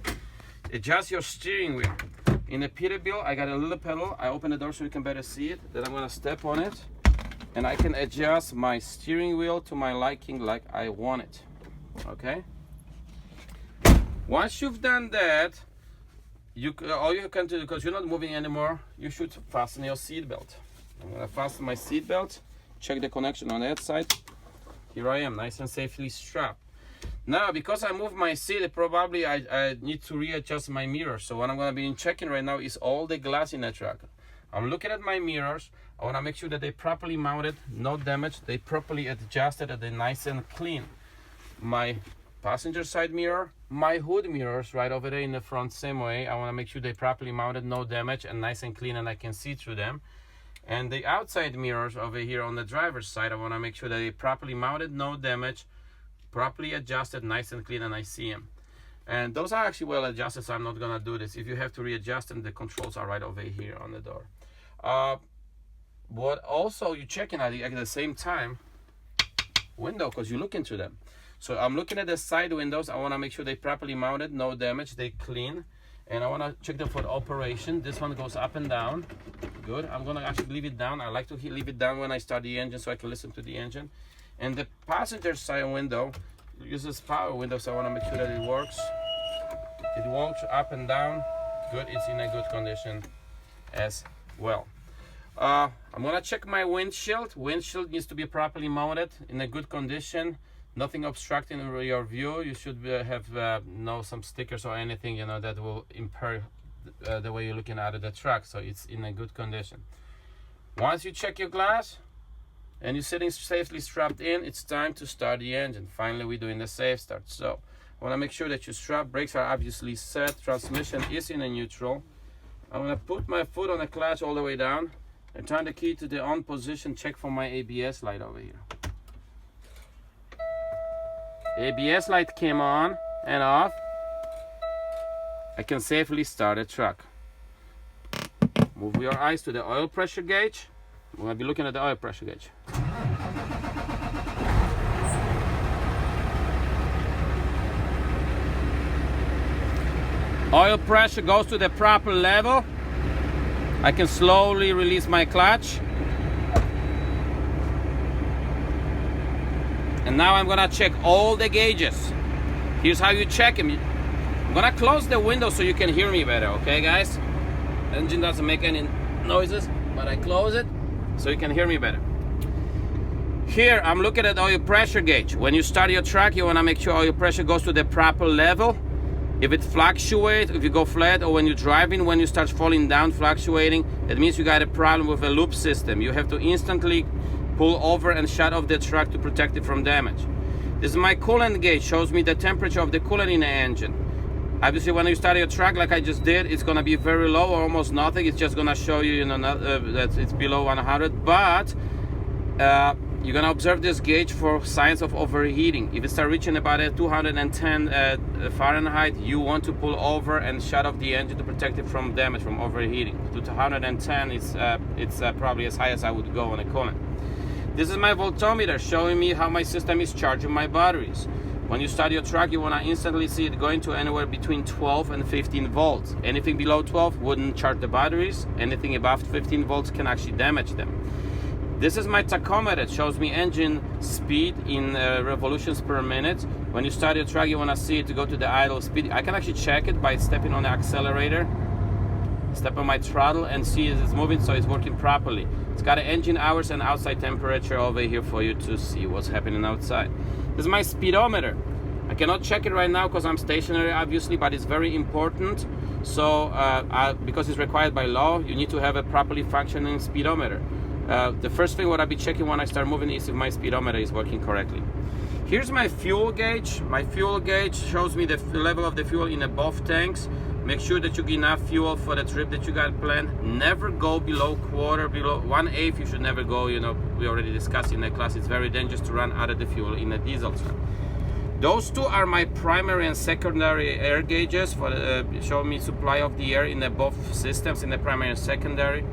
Adjust your steering wheel. In the Peterbilt, I got a little pedal. I open the door so you can better see it. Then I'm gonna step on it, and I can adjust my steering wheel to my liking like I want it, okay? Once you've done that, all you can do, because you're not moving anymore, you should fasten your seat belt. I'm gonna fasten my seat belt, check the connection on that side. Here I am, nice and safely strapped. Now, because I moved my seat, probably I need to readjust my mirror. So what I'm gonna be checking right now is all the glass in the truck. I'm looking at my mirrors. I wanna make sure that they're properly mounted, no damage. They properly adjusted, and they're nice and clean. My passenger side mirror, my hood mirrors right over there in the front, same way. I wanna make sure they're properly mounted, no damage, and nice and clean, and I can see through them. And the outside mirrors over here on the driver's side, I want to make sure that they're properly mounted, no damage, properly adjusted, nice and clean, and I see them. And those are actually well adjusted, so I'm not going to do this. If you have to readjust them, the controls are right over here on the door. What also you're checking at the same time, window, because you look into them. So I'm looking at the side windows. I want to make sure they're properly mounted, no damage, they clean. And I want to check them for the operation. This one goes up and down. Good. I'm going to actually leave it down. I like to leave it down when I start the engine so I can listen to the engine. And the passenger side window uses power window, so I want to make sure that it works. It works up and down. Good. It's in a good condition as well. I'm going to check my windshield. Windshield needs to be properly mounted, in a good condition. Nothing obstructing your view. You should have some stickers or anything, that will impair the way you're looking at the truck. So it's in a good condition. Once you check your glass and you're sitting safely strapped in, it's time to start the engine. Finally, we're doing the safe start. So I want to make sure that your strap brakes are obviously set. Transmission is in a neutral. I'm going to put my foot on the clutch all the way down and turn the key to the on position. Check for my ABS light over here. ABS light came on and off. I can safely start a truck. Move your eyes to the oil pressure gauge. We're going to be looking at the oil pressure gauge. Oil pressure goes to the proper level. I can slowly release my clutch. And now I'm gonna check all the gauges. Here's how you check them. I'm gonna close the window so you can hear me better, okay guys? The engine doesn't make any noises, but I close it so you can hear me better. Here, I'm looking at the oil pressure gauge. When you start your truck, you wanna make sure oil pressure goes to the proper level. If it fluctuates, if you go flat, or when you're driving, when you start falling down, fluctuating, that means you got a problem with a loop system. You have to instantly pull over and shut off the truck to protect it from damage. This is my coolant gauge, shows me the temperature of the coolant in the engine. Obviously, when you start your truck like I just did, it's gonna be very low or almost nothing. It's just gonna show you, that it's below 100, but you're gonna observe this gauge for signs of overheating. If it starts reaching about 210 Fahrenheit, you want to pull over and shut off the engine to protect it from damage, from overheating. To 210, it's probably as high as I would go on a coolant. This is my voltmeter showing me how my system is charging my batteries. When you start your truck, you want to instantly see it going to anywhere between 12 and 15 volts. Anything below 12 wouldn't charge the batteries. Anything above 15 volts can actually damage them. This is my tachometer. It shows me engine speed in revolutions per minute. When you start your truck, you want to see it to go to the idle speed. I can actually check it by stepping on the accelerator, step on my throttle, and see it's moving, so it's working properly. It's got an engine hours and outside temperature over here for you to see what's happening outside. This is my speedometer. I cannot check it right now because I'm stationary, obviously, but it's very important. So because it's required by law, you need to have a properly functioning speedometer. The first thing what I'll be checking when I start moving is if my speedometer is working correctly. Here's my fuel gauge. My fuel gauge shows me the level of the fuel in both tanks. Make sure that you get enough fuel for the trip that you got planned. Never go below 1/8. You should never go, you know, we already discussed in the class, it's very dangerous to run out of the fuel in a diesel truck. Those two are my primary and secondary air gauges for show me supply of the air in the both systems, in the primary and secondary.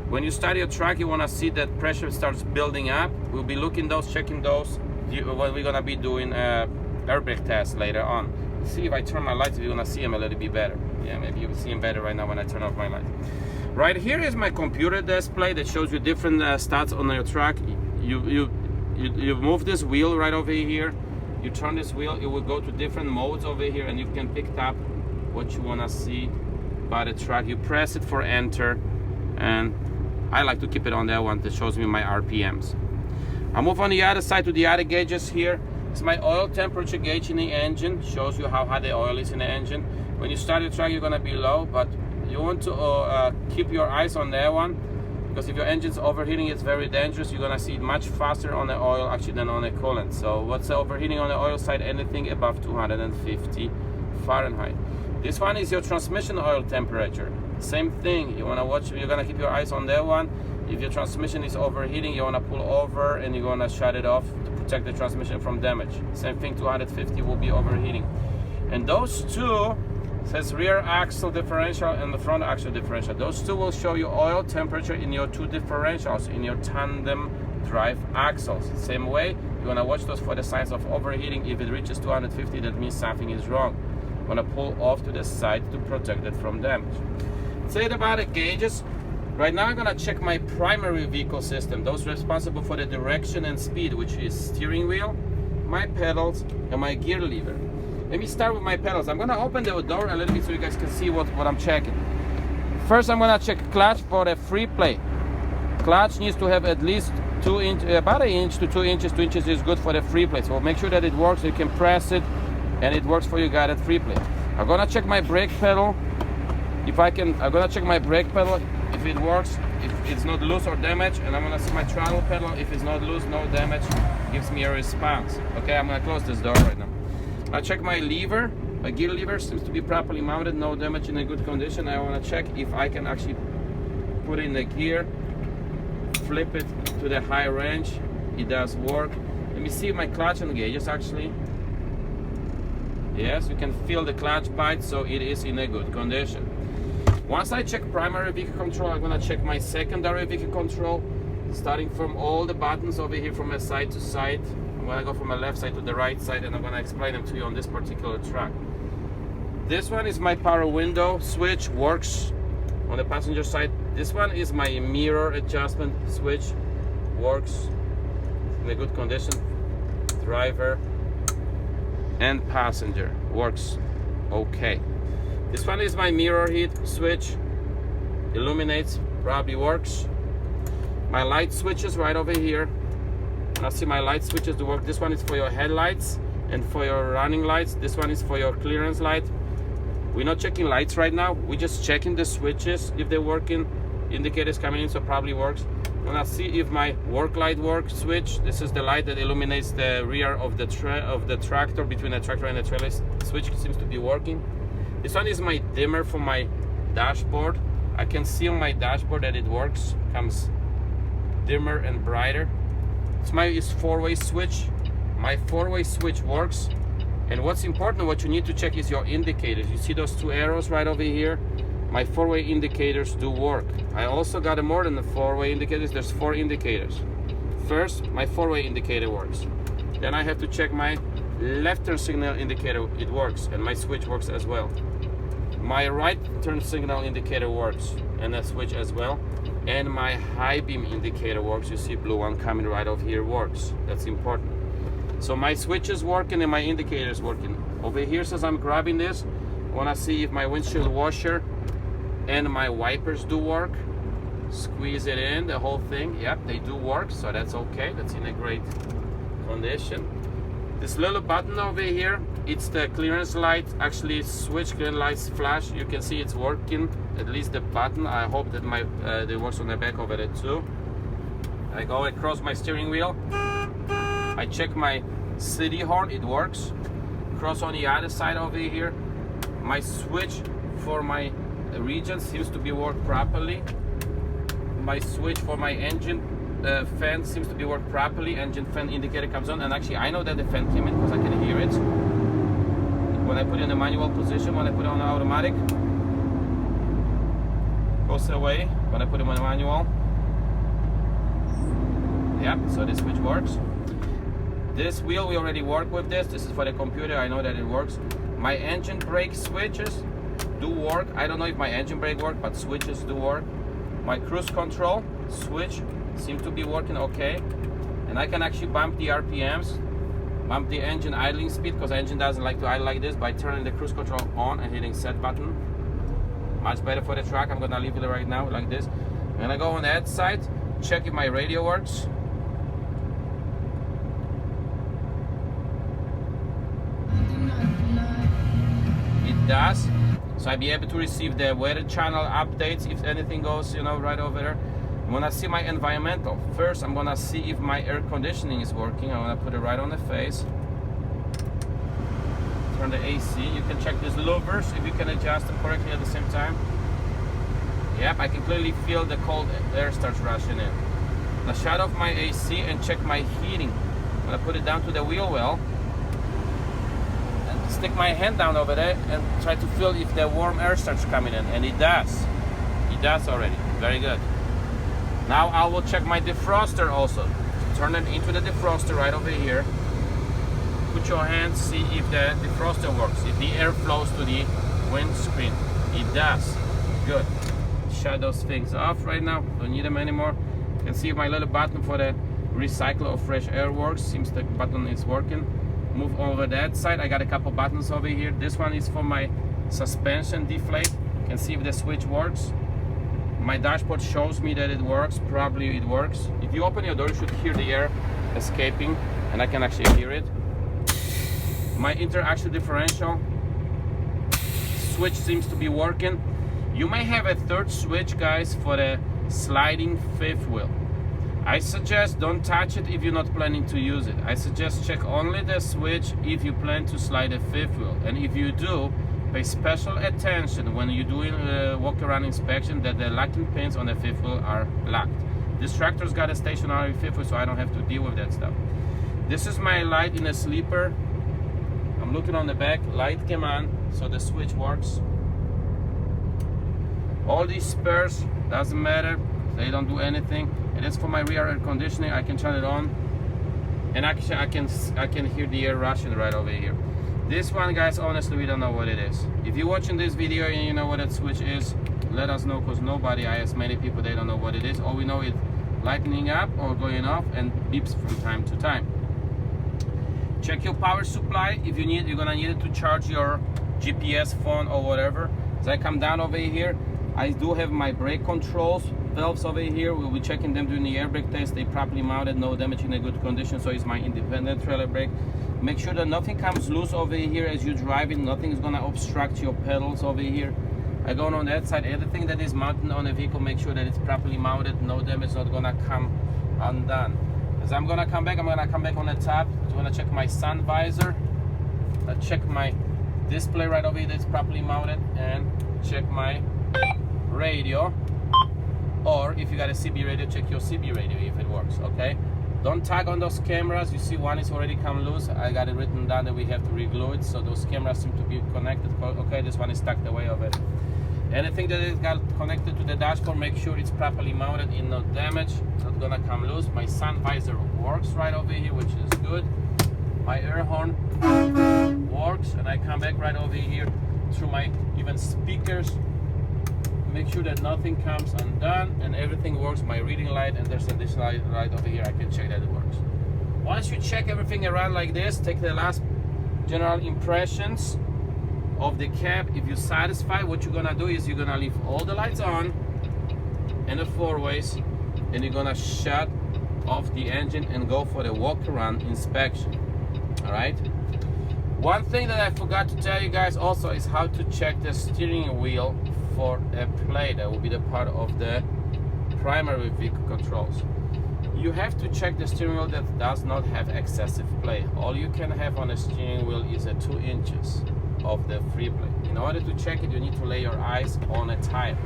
When you start your truck, you want to see that pressure starts building up. We'll be looking those, checking those when we're gonna be doing air brake test later on. See if I turn my lights, you're gonna see them a little bit better. Yeah, maybe you can see them better right now when I turn off my lights. Right here is my computer display that shows you different stats on your truck. You move this wheel right over here. You turn this wheel, it will go to different modes over here, and you can pick up what you wanna see about the truck. You press it for enter, and I like to keep it on that one that shows me my RPMs. I'll move on the other side to the other gauges here. It's my oil temperature gauge in the engine, shows you how hot the oil is in the engine. When you start your truck, you're gonna be low, but you want to keep your eyes on that one, because if your engine's overheating, it's very dangerous. You're gonna see it much faster on the oil actually than on the coolant. So what's the overheating on the oil side? Anything above 250 Fahrenheit. This one is your transmission oil temperature. Same thing, you wanna watch, you're gonna keep your eyes on that one. If your transmission is overheating, you wanna pull over and you're gonna shut it off to protect the transmission from damage. Same thing, 250 will be overheating. And those two, says rear axle differential and the front axle differential. Those two will show you oil temperature in your two differentials, in your tandem drive axles. Same way, you wanna watch those for the signs of overheating. If it reaches 250, that means something is wrong. You wanna pull off to the side to protect it from damage. Say it about the gauges. Right now I'm gonna check my primary vehicle system, those responsible for the direction and speed, which is steering wheel, my pedals, and my gear lever. Let me start with my pedals. I'm gonna open the door a little bit so you guys can see what I'm checking. First, I'm gonna check clutch for the free play. Clutch needs to have at least about 1 inch to 2 inches. 2 inches is good for the free play. So make sure that it works. You can press it and it works for you guys at free play. I'm gonna check my brake pedal. I'm gonna check my brake pedal if it works, if it's not loose or damaged, and I'm gonna see my throttle pedal. If it's not loose, no damage, gives me a response. Okay, I'm gonna close this door right now. I check my lever. My gear lever seems to be properly mounted, no damage, in a good condition. I want to check if I can actually put in the gear, flip it to the high range. It does work. Let me see my clutch and gauges actually. Yes, you can feel the clutch bite, so it is in a good condition. Once I check primary vehicle control, I'm going to check my secondary vehicle control, starting from all the buttons over here from a side to side. I'm going to go from the left side to the right side, and I'm going to explain them to you on this particular truck. This one is my power window switch, works on the passenger side. This one is my mirror adjustment switch, works in a good condition. Driver and passenger, works okay. This one is my mirror heat switch, illuminates, probably works. My light switches right over here. I see my light switches to work. This one is for your headlights and for your running lights. This one is for your clearance light. We're not checking lights right now. We're just checking the switches if they're working. Indicators coming in, so probably works. And I'll see if my work light works switch. This is the light that illuminates the rear of the tractor, between the tractor and the trailer. Switch seems to be working. This one is my dimmer for my dashboard. I can see on my dashboard that it works. Comes dimmer and brighter. It's four-way switch. My four-way switch works. And what's important, what you need to check is your indicators. You see those two arrows right over here? My four-way indicators do work. I also got more than the four-way indicators. There's 4 indicators. First, my four-way indicator works. Then I have to check my left turn signal indicator. It works, and my switch works as well. My right turn signal indicator works, and that switch as well. And my high beam indicator works. You see blue one coming right over here, works. That's important. So my switch is working and my indicator is working. Over here, says I'm grabbing this, I want to see if my windshield washer and my wipers do work. Squeeze it in, the whole thing. Yep, they do work, so that's okay. That's in a great condition. This little button over here, it's the clearance light. Actually, switch clearance lights flash. You can see it's working, at least the button. I hope that it works on the back over there too. I go across my steering wheel. I check my city horn, it works. Cross on the other side over here. My switch for my region seems to be worked properly. My switch for my engine fan seems to be worked properly. Engine fan indicator comes on, and actually I know that the fan came in because I can hear it. When I put it in the manual position, when I put it on automatic, goes away. When I put it on manual, yeah, so this switch works. This wheel, we already worked with this. This is for the computer, I know that it works. My engine brake switches do work. I don't know if my engine brake works, but switches do work. My cruise control switch seems to be working okay. And I can actually bump the RPMs, bump the engine idling speed, because the engine doesn't like to idle like this, by turning the cruise control on and hitting set button. Much better for the track. I'm gonna leave it right now like this. I'm gonna go on that side, check if my radio works. It does. So I'll be able to receive the weather channel updates if anything goes, you know, right over there. I'm gonna see my environmental. First, I'm gonna see if my air conditioning is working. I'm gonna put it right on the face. Turn the AC. You can check these louvers if you can adjust them correctly at the same time. Yep, I can clearly feel the cold air starts rushing in. Now shut off my AC and check my heating. I'm gonna put it down to the wheel well. Stick my hand down over there and try to feel if the warm air starts coming in, and it does. It does already. Very good. Now I will check my defroster also. Turn it into the defroster right over here. Put your hand, see if the defroster works, if the air flows to the windscreen. It does. Good. Shut those things off right now. Don't need them anymore. You can see if my little button for the recycle of fresh air works. Seems the button is working. Move over that side. I got a couple buttons over here. This one is for my suspension deflate. You can see if the switch works. My dashboard shows me that it works. Probably it works. If you open your door, you should hear the air escaping, and I can actually hear it. My interaction differential switch seems to be working. You may have a third switch, guys, for the sliding fifth wheel. I suggest don't touch it if you're not planning to use it. I suggest check only the switch if you plan to slide a fifth wheel. And if you do, pay special attention when you're doing a walk-around inspection that the locking pins on the fifth wheel are locked. This tractor's got a stationary fifth wheel, so I don't have to deal with that stuff. This is my light in a sleeper. I'm looking on the back, light came on, so the switch works. All these spares, doesn't matter, they don't do anything. It is for my rear air conditioning. I can turn it on, and actually I can hear the air rushing right over here. This one, guys, honestly, we don't know what it is. If you're watching this video and you know what that switch is, let us know, because nobody, I ask many people, they don't know what it is. All we know is lightening up or going off and beeps from time to time. Check your power supply. If you need, you're gonna need it to charge your GPS phone or whatever. As I come down over here, I do have my brake controls valves over here. We'll be checking them during the air brake test. They properly mounted, no damage, in a good condition. So it's my independent trailer brake. Make sure that nothing comes loose over here as you're driving. Nothing is gonna obstruct your pedals over here. I go on that side. Everything that is mounted on the vehicle, make sure that it's properly mounted. No damage, not gonna come undone. As I'm gonna come back on the top. I'm gonna check my sun visor. Check my display right over here that's properly mounted, and check my radio. Or if you got a CB radio, check your CB radio if it works, okay? Don't tug on those cameras. You see one is already come loose. I got it written down that we have to re-glue it, so those cameras seem to be connected. Okay, this one is tucked away already. Anything that is got connected to the dashboard, make sure it's properly mounted in no damage, not gonna come loose. My sun visor works right over here, which is good. My air horn works, and I come back right over here through my even speakers. Make sure that nothing comes undone and everything works. My reading light, and there's an additional light over here. I can check that it works. Once you check everything around like this, take the last general impressions of the cab. If you're satisfied, what you're gonna do is you're gonna leave all the lights on and the four ways, and you're gonna shut off the engine and go for the walk around inspection. All right. One thing that I forgot to tell you guys also is how to check the steering wheel for a play. That will be the part of the primary vehicle controls. You have to check the steering wheel that does not have excessive play. All you can have on a steering wheel is a 2 inches. of the free plate. In order to check it, you need to lay your eyes on a tire.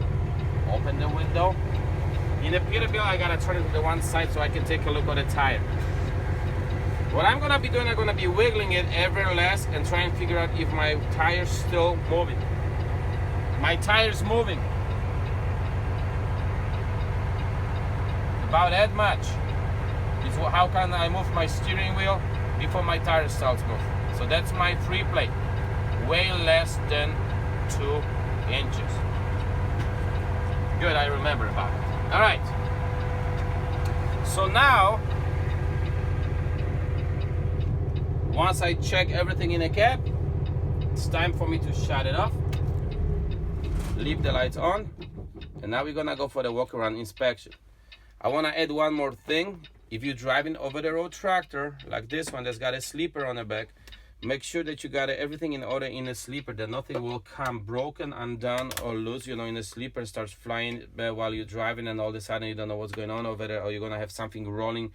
Open the window. In the Peterbilt, I gotta turn it to the one side so I can take a look at the tire. What I'm gonna be doing, I'm gonna be wiggling it ever less and try and figure out if my tire's still moving. My tire's moving. About that much. Is how can I move my steering wheel before my tire starts moving. So that's my free plate. Way less than 2 inches. Good, I remember about it. All right. So now, once I check everything in the cab, it's time for me to shut it off, leave the lights on, and now we're gonna go for the walk around inspection. I wanna add one more thing. If you're driving over-the-road tractor, like this one that's got a sleeper on the back, make sure that you got everything in order in the sleeper, that nothing will come broken, undone, or loose, you know, in the sleeper, starts flying while you're driving, and all of a sudden you don't know what's going on over there, or you're gonna have something rolling,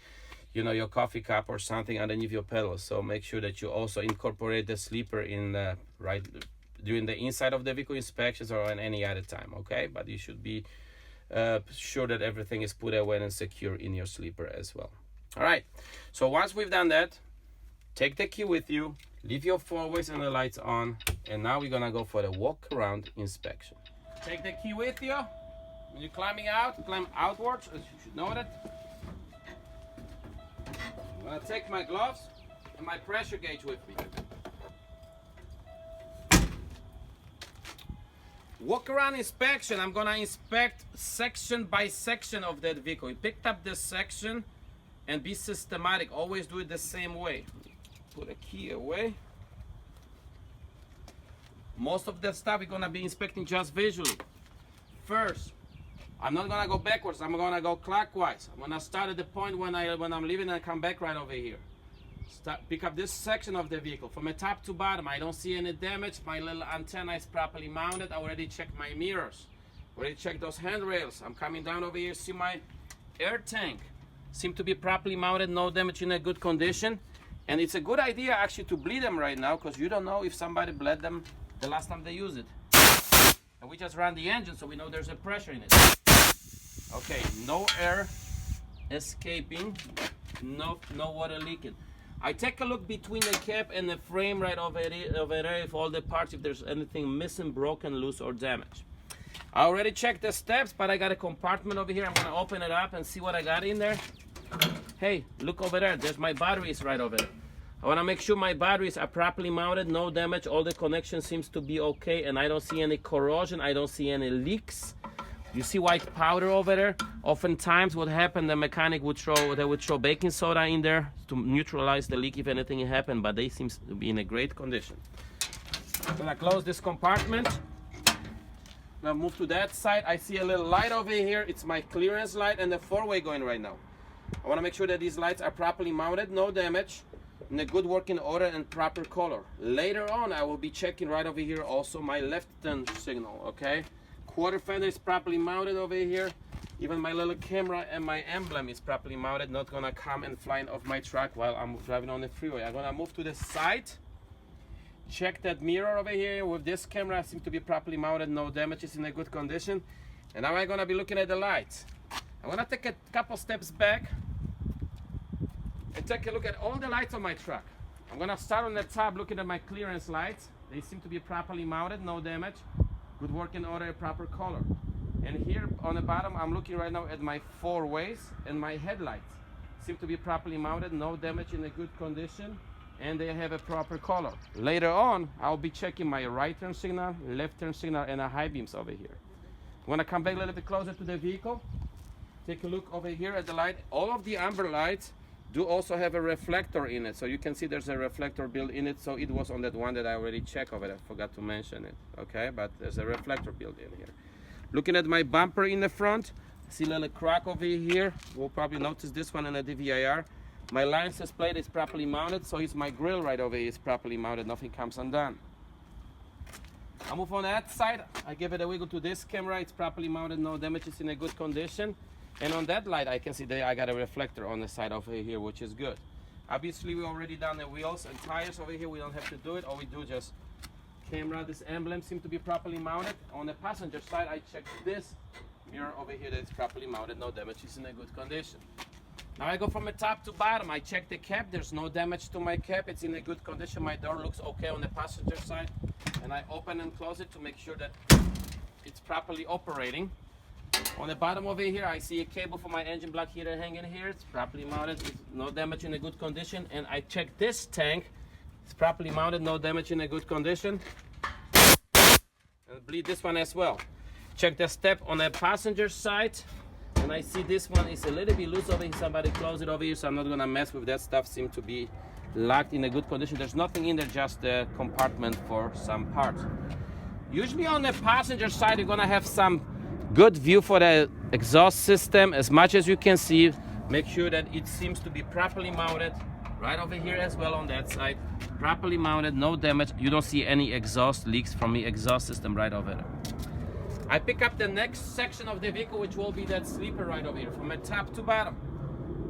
you know, your coffee cup or something underneath your pedals. So make sure that you also incorporate the sleeper in the right during the inside of the vehicle inspections or on any other time, okay? But you should be sure that everything is put away and secure in your sleeper as well. All right, so once we've done that, take the key with you, leave your four-ways and the lights on, and now we're gonna go for the walk around inspection. Take the key with you. When you're climbing out, climb outwards, as you should know that. I'm gonna take my gloves and my pressure gauge with me. Walk around inspection, I'm gonna inspect section by section of that vehicle. You picked up this section and be systematic. Always do it the same way. Put a key away. Most of the stuff we're gonna be inspecting just visually. First, I'm not gonna go backwards, I'm gonna go clockwise. I'm gonna start at the point when I'm leaving and come back right over here. Pick up this section of the vehicle from the top to bottom. I don't see any damage. My little antenna is properly mounted. I already checked my mirrors. Already checked those handrails. I'm coming down over here, see my air tank. Seem to be properly mounted, no damage, in a good condition. And it's a good idea actually to bleed them right now, because you don't know if somebody bled them the last time they used it. And we just ran the engine, so we know there's a pressure in it. Okay, no air escaping, no water leaking. I take a look between the cab and the frame right over there, if all the parts, if there's anything missing, broken, loose, or damaged. I already checked the steps, but I got a compartment over here. I'm gonna open it up and see what I got in there. Hey, look over there, there's my batteries right over there. I wanna make sure my batteries are properly mounted, no damage, all the connection seems to be okay, and I don't see any corrosion, I don't see any leaks. You see white powder over there? Oftentimes what happened, the mechanic would throw baking soda in there to neutralize the leak if anything happened, but they seem to be in a great condition. I'm gonna close this compartment. Now move to that side. I see a little light over here. It's my clearance light and the four-way going right now. I wanna make sure that these lights are properly mounted, no damage, in a good working order and proper color. Later on, I will be checking right over here also my left turn signal, okay? Quarter fender is properly mounted over here. Even my little camera and my emblem is properly mounted, not gonna come and flying off my truck while I'm driving on the freeway. I'm gonna move to the side, check that mirror over here with this camera, seems to be properly mounted, no damages, in a good condition. And now I'm gonna be looking at the lights. I'm gonna take a couple steps back and take a look at all the lights on my truck. I'm gonna start on the top looking at my clearance lights. They seem to be properly mounted, no damage. Good working order, proper color. And here on the bottom, I'm looking right now at my four-ways and my headlights. Seem to be properly mounted, no damage, in a good condition, and they have a proper color. Later on, I'll be checking my right turn signal, left turn signal, and the high beams over here. I'm gonna come back a little bit closer to the vehicle. Take a look over here at the light. All of the amber lights do also have a reflector in it, so you can see there's a reflector built in it. So it was on that one that I already checked over there, forgot to mention it, okay? But there's a reflector built in here. Looking at my bumper in the front, I see a little crack over here. We'll probably notice this one in the DVIR. My license plate is properly mounted, so it's my grill right over here is properly mounted, nothing comes undone. I move on that side, I give it a wiggle to this camera, it's properly mounted, no damage, it's in a good condition. And on that light, I can see that I got a reflector on the side over here, which is good. Obviously, we already done the wheels and tires over here. We don't have to do it. All we do just camera. This emblem seems to be properly mounted. On the passenger side, I check this mirror over here that it's properly mounted, no damage, it's in a good condition. Now I go from the top to bottom. I check the cap. There's no damage to my cap. It's in a good condition. My door looks okay on the passenger side. And I open and close it to make sure that it's properly operating. On the bottom over here, I see a cable for my engine block heater hanging here. It's properly mounted. It's no damage, in a good condition. And I check this tank. It's properly mounted, no damage, in a good condition. And bleed this one as well. Check the step on the passenger side. And I see this one is a little bit loose over here. Somebody close it over here, so I'm not gonna mess with that stuff. Seems to be locked in a good condition. There's nothing in there, just a compartment for some parts. Usually on the passenger side, you're gonna have some good view for the exhaust system. As much as you can see, make sure that it seems to be properly mounted. Right over here as well on that side. Properly mounted, no damage. You don't see any exhaust leaks from the exhaust system right over there. I pick up the next section of the vehicle, which will be that sleeper right over here, from the top to bottom.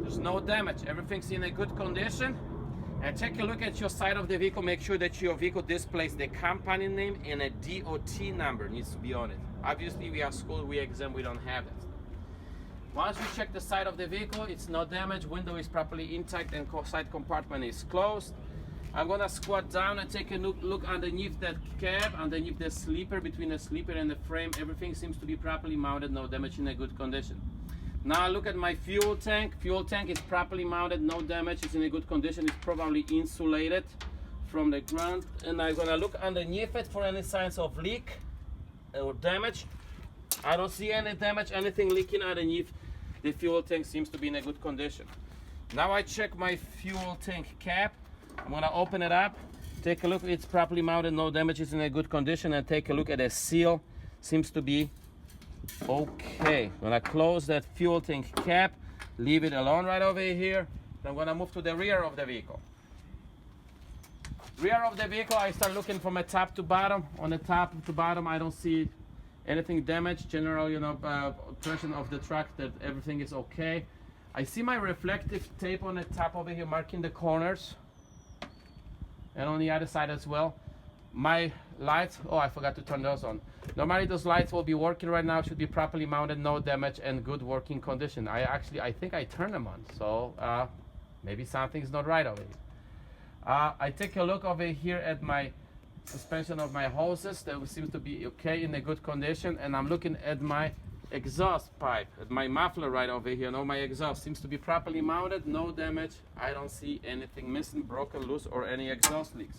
There's no damage, everything's in a good condition. And take a look at your side of the vehicle, make sure that your vehicle displays the company name and a DOT number needs to be on it. Obviously we are school, we exempt, we don't have that. Once you check the side of the vehicle, it's no damage, window is properly intact and side compartment is closed. I'm gonna squat down and take a look underneath that cab, underneath the sleeper, between the sleeper and the frame. Everything seems to be properly mounted, no damage, in a good condition. Now I look at my fuel tank. Fuel tank is properly mounted, no damage, it's in a good condition. It's probably insulated from the ground. And I'm gonna look underneath it for any signs of leak or damage. I don't see any damage, anything leaking underneath. The fuel tank seems to be in a good condition. Now I check my fuel tank cap. I'm gonna open it up, take a look, it's properly mounted, no damage, it's in a good condition, and take a look at the seal, seems to be okay. I'm gonna close that fuel tank cap, leave it alone right over here. I'm gonna move to the rear of the vehicle. Rear of the vehicle, I start looking from the top to bottom. On the top to bottom, I don't see anything damaged. General, impression of the truck that everything is okay. I see my reflective tape on the top over here marking the corners. And on the other side as well. My lights, oh, I forgot to turn those on. Normally those lights will be working right now, should be properly mounted, no damage, and good working condition. I think I turned them on, so maybe something's not right over here. I take a look over here at my suspension of my hoses. That seems to be okay, in a good condition. And I'm looking at my exhaust pipe, at my muffler right over here. No, my exhaust seems to be properly mounted, no damage. I don't see anything missing, broken, loose, or any exhaust leaks.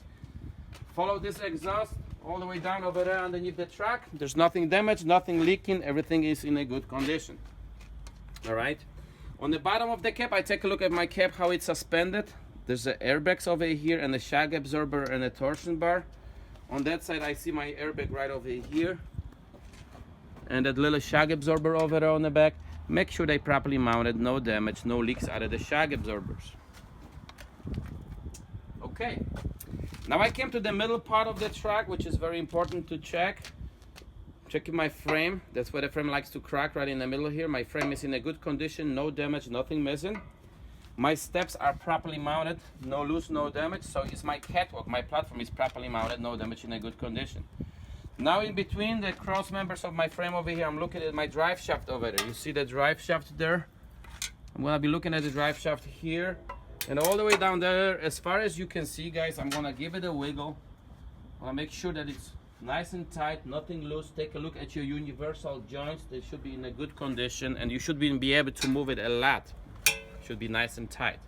Follow this exhaust all the way down over there underneath the truck. There's nothing damaged, nothing leaking, everything is in a good condition. All right. On the bottom of the cap, I take a look at my cap, how it's suspended. There's the airbags over here and the shock absorber and a torsion bar. On that side, I see my airbag right over here. And that little shock absorber over there on the back. Make sure they properly mounted, no damage, no leaks out of the shock absorbers. Okay, now I came to the middle part of the truck, which is very important to check. Checking my frame, that's where the frame likes to crack, right in the middle here. My frame is in a good condition, no damage, nothing missing. My steps are properly mounted, no loose, no damage. So is my catwalk, my platform is properly mounted, no damage, in a good condition. Now in between the cross members of my frame over here, I'm looking at my drive shaft over there. You see the drive shaft there? I'm gonna be looking at the drive shaft here. And all the way down there, as far as you can see, guys, I'm gonna give it a wiggle. I wanna make sure that it's nice and tight, nothing loose. Take a look at your universal joints. They should be in a good condition, and you should be able to move it a lot. Should be nice and tight.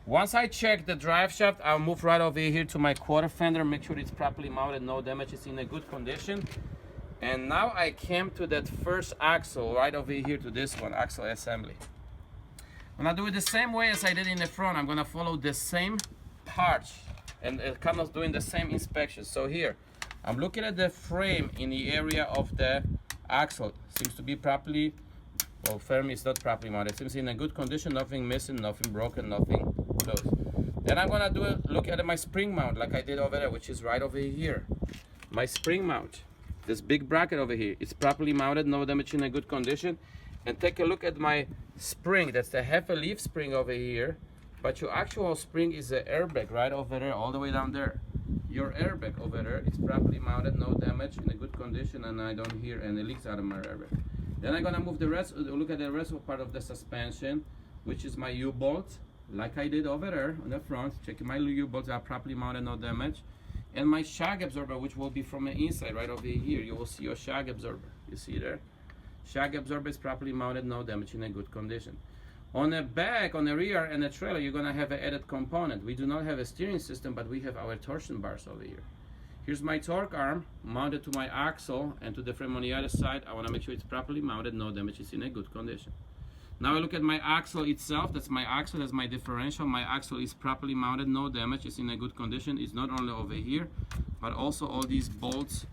Once I check the drive shaft, I'll move right over here to my quarter fender, make sure it's properly mounted, no damage, it's in a good condition. And now I came to that first axle right over here, to this one, axle assembly. I'm gonna do it the same way as I did in the front. I'm gonna follow the same parts and kind of doing the same inspection. So here, I'm looking at the frame in the area of the axle. Seems to be properly, well, frame is not properly mounted. It seems in a good condition, nothing missing, nothing broken, nothing close. Then I'm gonna look at my spring mount like I did over there, which is right over here. My spring mount, this big bracket over here, it's properly mounted, no damage, in a good condition. And take a look at my spring. That's the half a leaf spring over here, but your actual spring is the airbag right over there, all the way down there. your airbag over there is properly mounted, no damage, in a good condition, and I don't hear any leaks out of my airbag. Then I'm gonna move the rest, look at the rest of part of the suspension, which is my U-bolts, like I did over there on the front. Checking my U-bolts are properly mounted, no damage. And my shock absorber, which will be from the inside, right over here. You will see your shock absorber. You see there? Shock absorber is properly mounted, no damage, in a good condition. On the back, on the rear, and the trailer, you're gonna have an added component. We do not have a steering system, but we have our torsion bars over here. Here's my torque arm mounted to my axle and to the frame on the other side. I wanna make sure it's properly mounted, no damage, it's in a good condition. Now I look at my axle itself. That's my axle, that's my differential. My axle is properly mounted, no damage, it's in a good condition. It's not only over here, but also all these bolts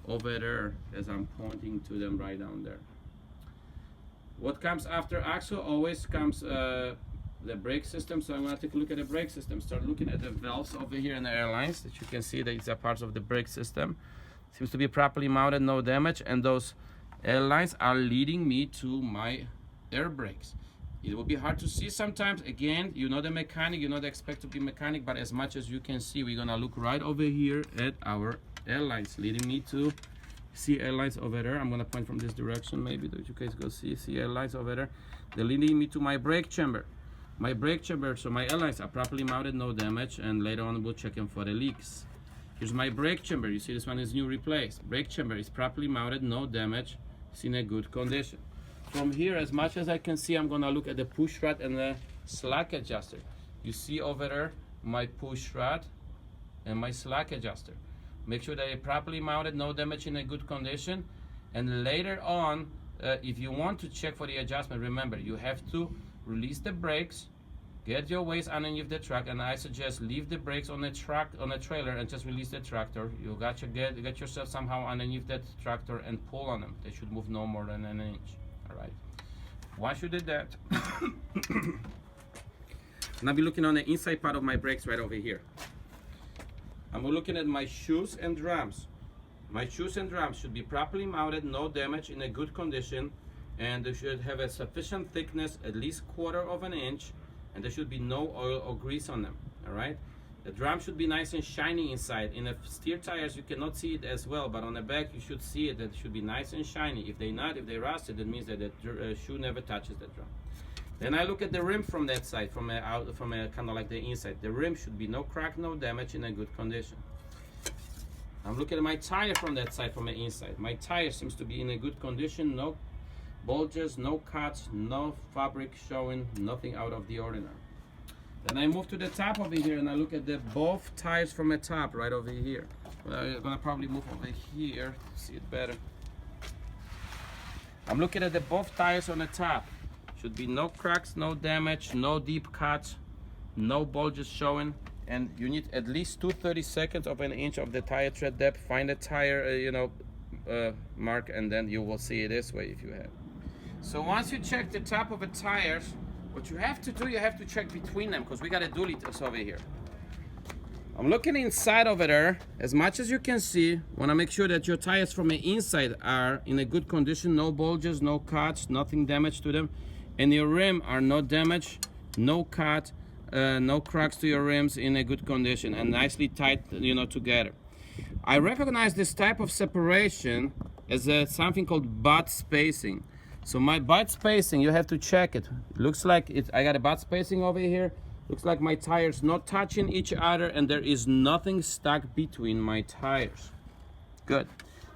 over there, as I'm pointing to them right down there. What comes after axle always comes the brake system. So I'm gonna take a look at the brake system. Start looking at the valves over here in the airlines, that you can see that it's a part of the brake system. Seems to be properly mounted, no damage, and those airlines are leading me to my air brakes. It will be hard to see sometimes. Again, you're not a mechanic, you're not expect to be mechanic, but as much as you can see, we're gonna look right over here at our airlines, leading me to see airlines over there. I'm gonna point from this direction, maybe that you guys go see airlines over there. They're leading me to my brake chamber. My brake chamber, so my airlines are properly mounted, no damage, and later on we'll check them for the leaks. Here's my brake chamber. You see this one is new replaced. Brake chamber is properly mounted, no damage, it's in a good condition. From here, as much as I can see, I'm gonna look at the push rod and the slack adjuster. You see over there my push rod and my slack adjuster. Make sure that they're properly mounted, no damage, in a good condition. And later on, if you want to check for the adjustment, remember, you have to release the brakes, get your waist underneath the truck, and I suggest leave the brakes on the truck, on the trailer, and just release the tractor. You got to get yourself somehow underneath that tractor and pull on them. They should move no more than an inch. All right. Once you did that, and I'll be looking on the inside part of my brakes right over here. I'm looking at my shoes and drums. My shoes and drums should be properly mounted, no damage, in a good condition, and they should have a sufficient thickness, at least 1/4 of an inch, and there should be no oil or grease on them. All right. The drum should be nice and shiny inside. In the steer tires, you cannot see it as well, but on the back, you should see it. That it should be nice and shiny. If they rusted, that means that the shoe never touches the drum. Then I look at the rim from that side, from a kind of like the inside. The rim should be no crack, no damage, in a good condition. I'm looking at my tire from that side, from the inside. My tire seems to be in a good condition. No bulges, no cuts, no fabric showing, nothing out of the ordinary. Then I move to the top over here and I look at the both tires from the top right over here. Well, I'm gonna probably move over here to see it better. I'm looking at the both tires on the top. Should be no cracks, no damage, no deep cuts, no bulges showing. And you need at least 2/32 of an inch of the tire tread depth. Find a tire, mark, and then you will see it this way if you have. So once you check the top of the tires, what you have to do, you have to check between them, because we got a dually test over here. I'm looking inside over there. As much as you can see, want to make sure that your tires from the inside are in a good condition, no bulges, no cuts, nothing damaged to them, and your rim are no damage, no cut, no cracks to your rims, in a good condition and nicely tight, together. I recognize this type of separation as something called butt spacing. So my butt spacing, you have to check it. Looks like I got a butt spacing over here. Looks like my tires not touching each other and there is nothing stuck between my tires. Good.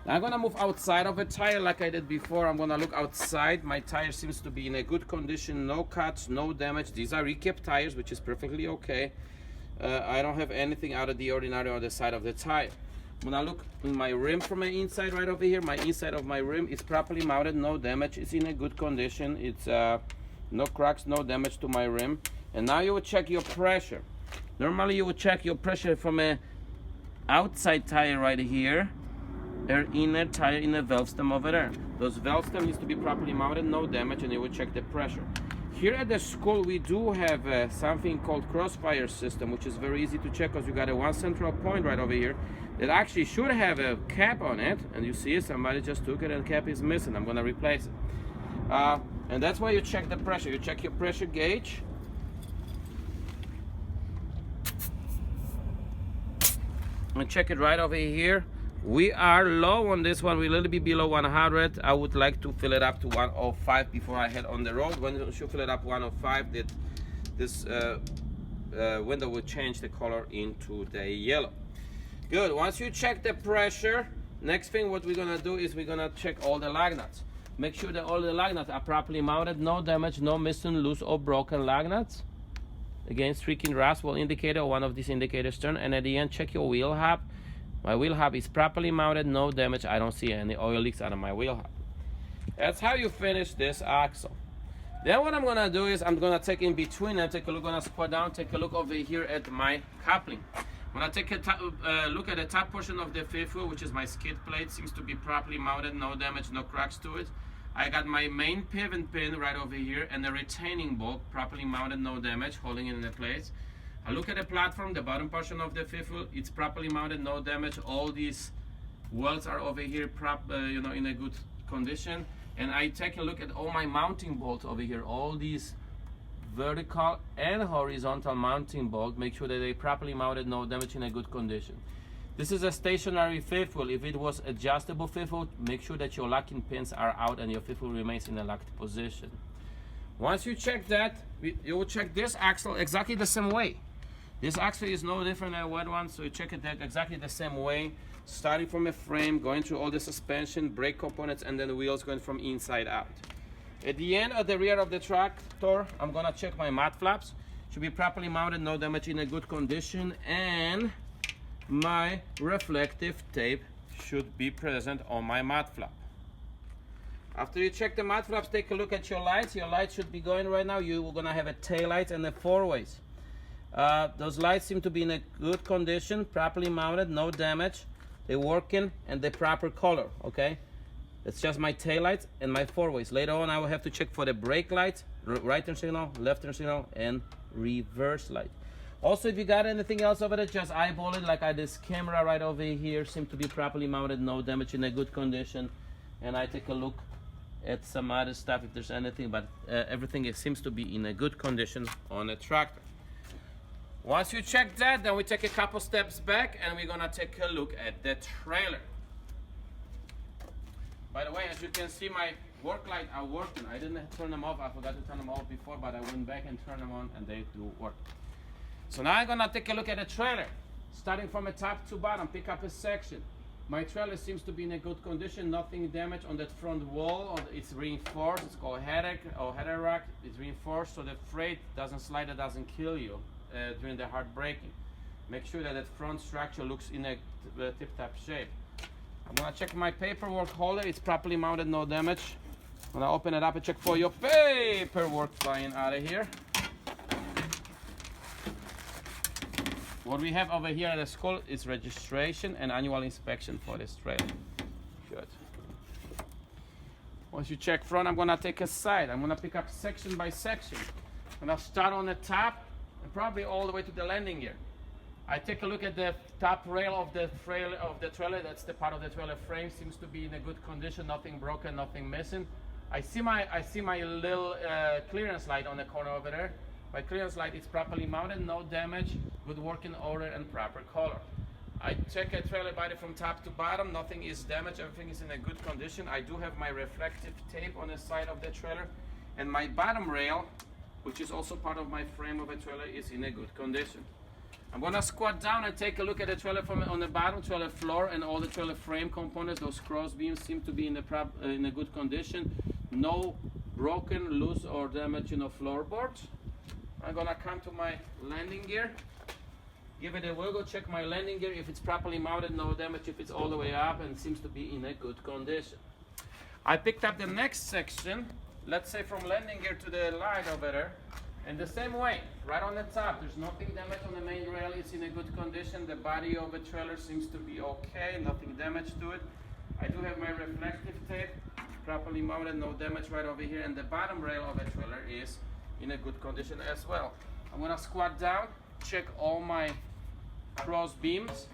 Now I'm gonna move outside of a tire like I did before. I'm gonna look outside. My tire seems to be in a good condition, no cuts, no damage. These are recap tires, which is perfectly okay. I don't have anything out of the ordinary on the side of the tire. When I look in my rim from the inside right over here, my inside of my rim is properly mounted, no damage. It's in a good condition. It's no cracks, no damage to my rim. And now you will check your pressure. Normally you would check your pressure from a outside tire right here, or inner tire in the valve stem over there. Those valve stem needs to be properly mounted, no damage, and you will check the pressure. Here at the school, we do have something called crossfire system, which is very easy to check because you got a one central point right over here that actually should have a cap on it, and you see somebody just took it and the cap is missing. I'm gonna replace it. And that's why you check the pressure. You check your pressure gauge. and check it right over here. We are low on this one. We're a little bit below 100. I would like to fill it up to 105 before I head on the road. When you fill it up 105, this window will change the color into the yellow. Good. Once you check the pressure, next thing what we're gonna do is we're gonna check all the lug nuts. Make sure that all the lug nuts are properly mounted, no damage, no missing, loose or broken lug nuts. Again, streaking rust will indicate one of these indicators turn. And at the end, check your wheel hub. My wheel hub is properly mounted, no damage. I don't see any oil leaks out of my wheel hub. That's how you finish this axle. Then what I'm gonna do is I'm gonna take in between and take a look, gonna squat down, take a look over here at my coupling. When I take a look at the top portion of the fifth wheel, which is my skid plate, seems to be properly mounted, no damage, no cracks to it. I got my main pivot pin right over here and the retaining bolt properly mounted, no damage, holding it in place. I look at the platform, the bottom portion of the fifth wheel, it's properly mounted, no damage. All these welds are over here, in a good condition. And I take a look at all my mounting bolts over here, all these vertical and horizontal mounting bolts. Make sure that they properly mounted, no damage, in a good condition. This is a stationary fifth wheel. If it was adjustable fifth wheel, make sure that your locking pins are out and your fifth wheel remains in a locked position. Once you check that, you will check this axle exactly the same way. This axle is no different than a wet one, so you check it exactly the same way, starting from a frame, going through all the suspension, brake components, and then the wheels going from inside out. At the end of the rear of the tractor, I'm gonna check my mud flaps. Should be properly mounted, no damage, in a good condition, and my reflective tape should be present on my mud flap. After you check the mud flaps, take a look at your lights. Your lights should be going right now. You're gonna have a tail light and a four-ways. Those lights seem to be in a good condition, properly mounted, no damage. They're working and the proper color, okay? It's just my tail lights and my four-ways. Later on, I will have to check for the brake lights, right turn signal, left turn signal, and reverse light. Also, if you got anything else over there, just eyeball it. Like this camera right over here seems to be properly mounted, no damage, in a good condition. And I take a look at some other stuff if there's anything, but everything seems to be in a good condition on a tractor. Once you check that, then we take a couple steps back and we're gonna take a look at the trailer. By the way, as you can see, my work lights are working. I didn't turn them off. I forgot to turn them off before, but I went back and turned them on and they do work. So now I'm gonna take a look at the trailer. Starting from the top to bottom, pick up a section. My trailer seems to be in a good condition, nothing damaged on that front wall. It's reinforced, it's called header rack. It's reinforced so the freight doesn't slide, it doesn't kill you during the hard braking. Make sure that that front structure looks in a tip-top shape. I'm gonna check my paperwork holder. It's properly mounted, no damage. I'm gonna open it up and check for your paperwork flying out of here. What we have over here at the skull is registration and annual inspection for this trailer. Good. Once you check front, I'm gonna take a side. I'm gonna pick up section by section. I'm gonna start on the top and probably all the way to the landing gear. I take a look at the top rail of the trailer. That's the part of the trailer frame. Seems to be in a good condition, nothing broken, nothing missing. I see my little clearance light on the corner over there. My clearance light is properly mounted, no damage, good working order and proper color. I check a trailer body from top to bottom, nothing is damaged, everything is in a good condition. I do have my reflective tape on the side of the trailer, and my bottom rail, which is also part of my frame of a trailer, is in a good condition. I'm gonna squat down and take a look at the trailer from on the bottom trailer floor and all the trailer frame components. Those cross beams seem to be in a good condition. No broken, loose or damaged, floorboards. I'm gonna come to my landing gear, give it a wiggle, check my landing gear. If it's properly mounted, no damage. If it's all the way up and seems to be in a good condition. I picked up the next section, let's say from landing gear to the light over there. And the same way, right on the top, there's nothing damaged on the main rail, it's in a good condition. The body of the trailer seems to be okay, nothing damaged to it. I do have my reflective tape, properly mounted, no damage right over here. And the bottom rail of the trailer is in a good condition as well. I'm gonna squat down, check all my cross beams.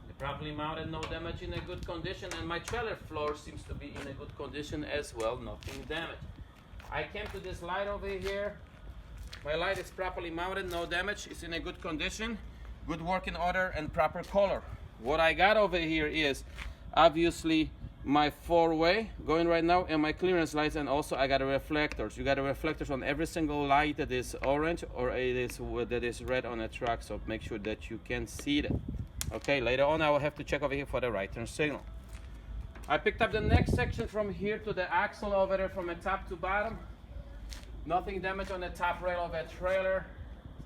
They're properly mounted, no damage, in a good condition. And my trailer floor seems to be in a good condition as well, nothing damaged. I came to this light over here. My light is properly mounted, no damage, it's in a good condition. good working order and proper color. What I got over here is obviously my 4-way going right now and my clearance lights, and also I got a reflectors. You got a reflectors on every single light that is orange or that is red on the truck, so make sure that you can see that. Okay, later on I will have to check over here for the right turn signal. I picked up the next section from here to the axle over there from the top to bottom. Nothing damaged on the top rail of that trailer.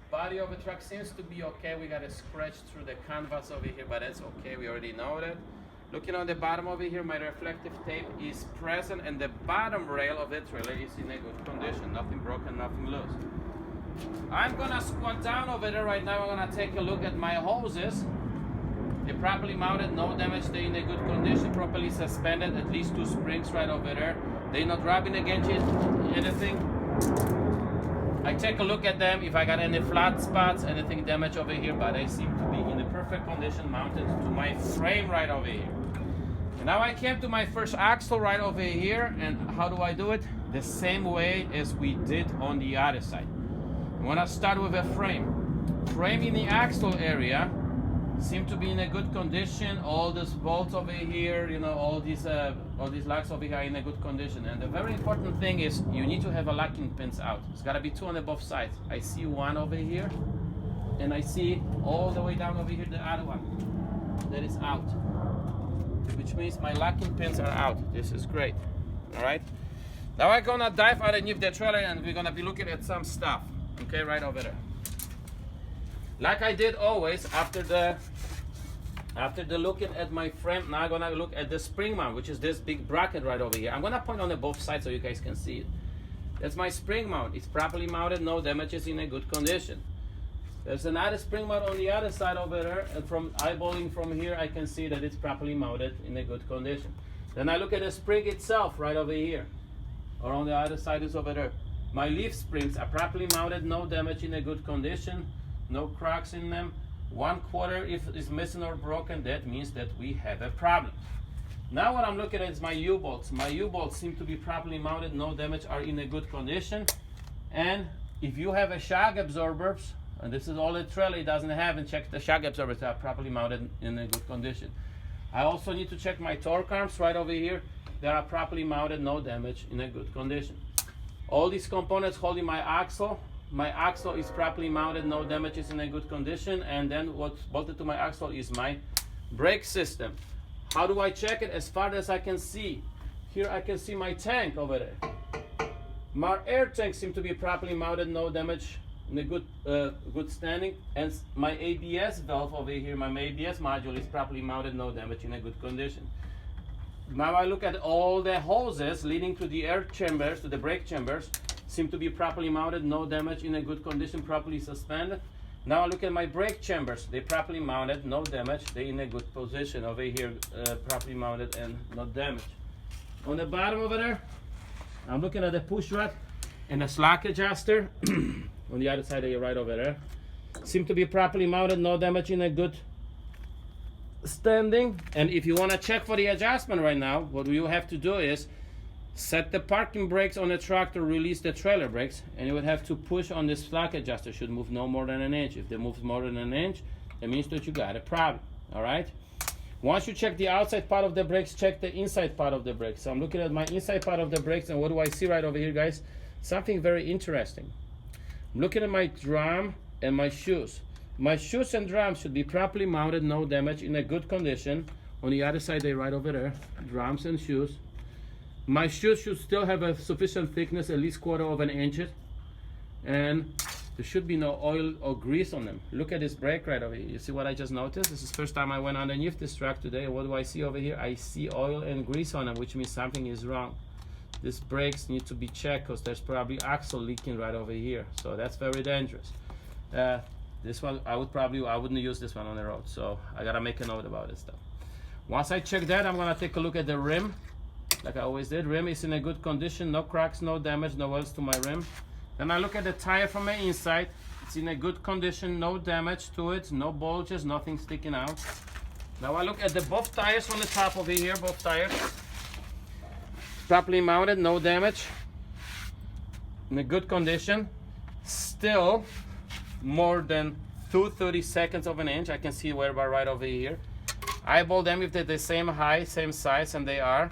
Body of the truck seems to be okay. We got a scratch through the canvas over here, but that's okay, we already know that. Looking on the bottom over here, my reflective tape is present and the bottom rail of the trailer is in a good condition. Nothing broken, nothing loose. I'm gonna squat down over there right now. I'm gonna take a look at my hoses. They're properly mounted, no damage, they're in a good condition, properly suspended, at least 2 springs right over there. They're not rubbing against anything. I take a look at them if I got any flat spots, anything damaged over here, but they seem to be in the perfect condition, mounted to my frame right over here. And now I came to my first axle right over here, and how do I do it? The same way as we did on the other side. I'm gonna start with a frame. Frame in the axle area seem to be in a good condition. All these bolts over here, you know, all these locks over here are in a good condition. And the very important thing is you need to have a locking pins out. It's got to be 2 on the both sides. I see one over here, and I see all the way down over here the other one that is out, which means my locking pins are out. This is great. All right. Now I'm gonna dive underneath the trailer and we're gonna be looking at some stuff. Okay, right over there. Like I did always, after the looking at my frame, now I'm gonna look at the spring mount, which is this big bracket right over here. I'm gonna point on the both sides so you guys can see it. That's my spring mount. It's properly mounted, no damages, in a good condition. There's another spring mount on the other side over there, and from eyeballing from here, I can see that it's properly mounted in a good condition. Then I look at the spring itself right over here, or on the other side is over there. My leaf springs are properly mounted, no damage, in a good condition. No cracks in them. 1/4 if it's missing or broken, that means that we have a problem. Now what I'm looking at is my U-bolts. My U-bolts seem to be properly mounted, no damage, are in a good condition. And if you have a shock absorbers, and this is all the trailer doesn't have, and check the shock absorbers are properly mounted in a good condition. I also need to check my torque arms right over here. They are properly mounted, no damage, in a good condition. All these components holding my axle is properly mounted, no damages, in a good condition. And then what's bolted to my axle is my brake system. How do I check it? As far as I can see, here I can see my tank over there. My air tank seems to be properly mounted, no damage, in a good standing. And my ABS valve over here, my ABS module, is properly mounted, no damage, in a good condition. Now I look at all the hoses leading to the air chambers, to the brake chambers, seem to be properly mounted, no damage, in a good condition, properly suspended. Now I look at my brake chambers. They're properly mounted, no damage. They're in a good position over here, properly mounted and not damaged. On the bottom over there, I'm looking at the push rod and the slack adjuster. On the other side, you're right over there. Seem to be properly mounted, no damage, in a good standing. And if you want to check for the adjustment right now, what you have to do is set the parking brakes on the truck to release the trailer brakes, and you would have to push on this slack adjuster. Should move no more than an inch. If they move more than an inch, it means that you got a problem. All right. Once you check the outside part of the brakes, check the inside part of the brakes. So I'm looking at my inside part of the brakes, and what do I see right over here, guys? Something very interesting. I'm looking at my drum and my shoes. My shoes and drums should be properly mounted, no damage, in a good condition. On the other side, they're right over there. Drums and shoes. My shoes should still have a sufficient thickness, at least 1/4 of an inch, and there should be no oil or grease on them. Look at this brake right over here. You see what I just noticed? This is the first time I went underneath this truck today. What do I see over here? I see oil and grease on them, which means something is wrong. These brakes need to be checked because there's probably axle leaking right over here. So that's very dangerous. This one, I wouldn't use this one on the road. So I gotta make a note about this stuff. Once I check that, I'm gonna take a look at the rim. Like I always did. Rim is in a good condition, no cracks, no damage, no welds to my rim. Then I look at the tire from the inside. It's in a good condition, no damage to it, no bulges, nothing sticking out. Now I look at the both tires on the top over here, both tires. Properly mounted, no damage. In a good condition. Still more than 2/32 of an inch. I can see where about right over here. Eyeball them if they're the same height, same size, and they are.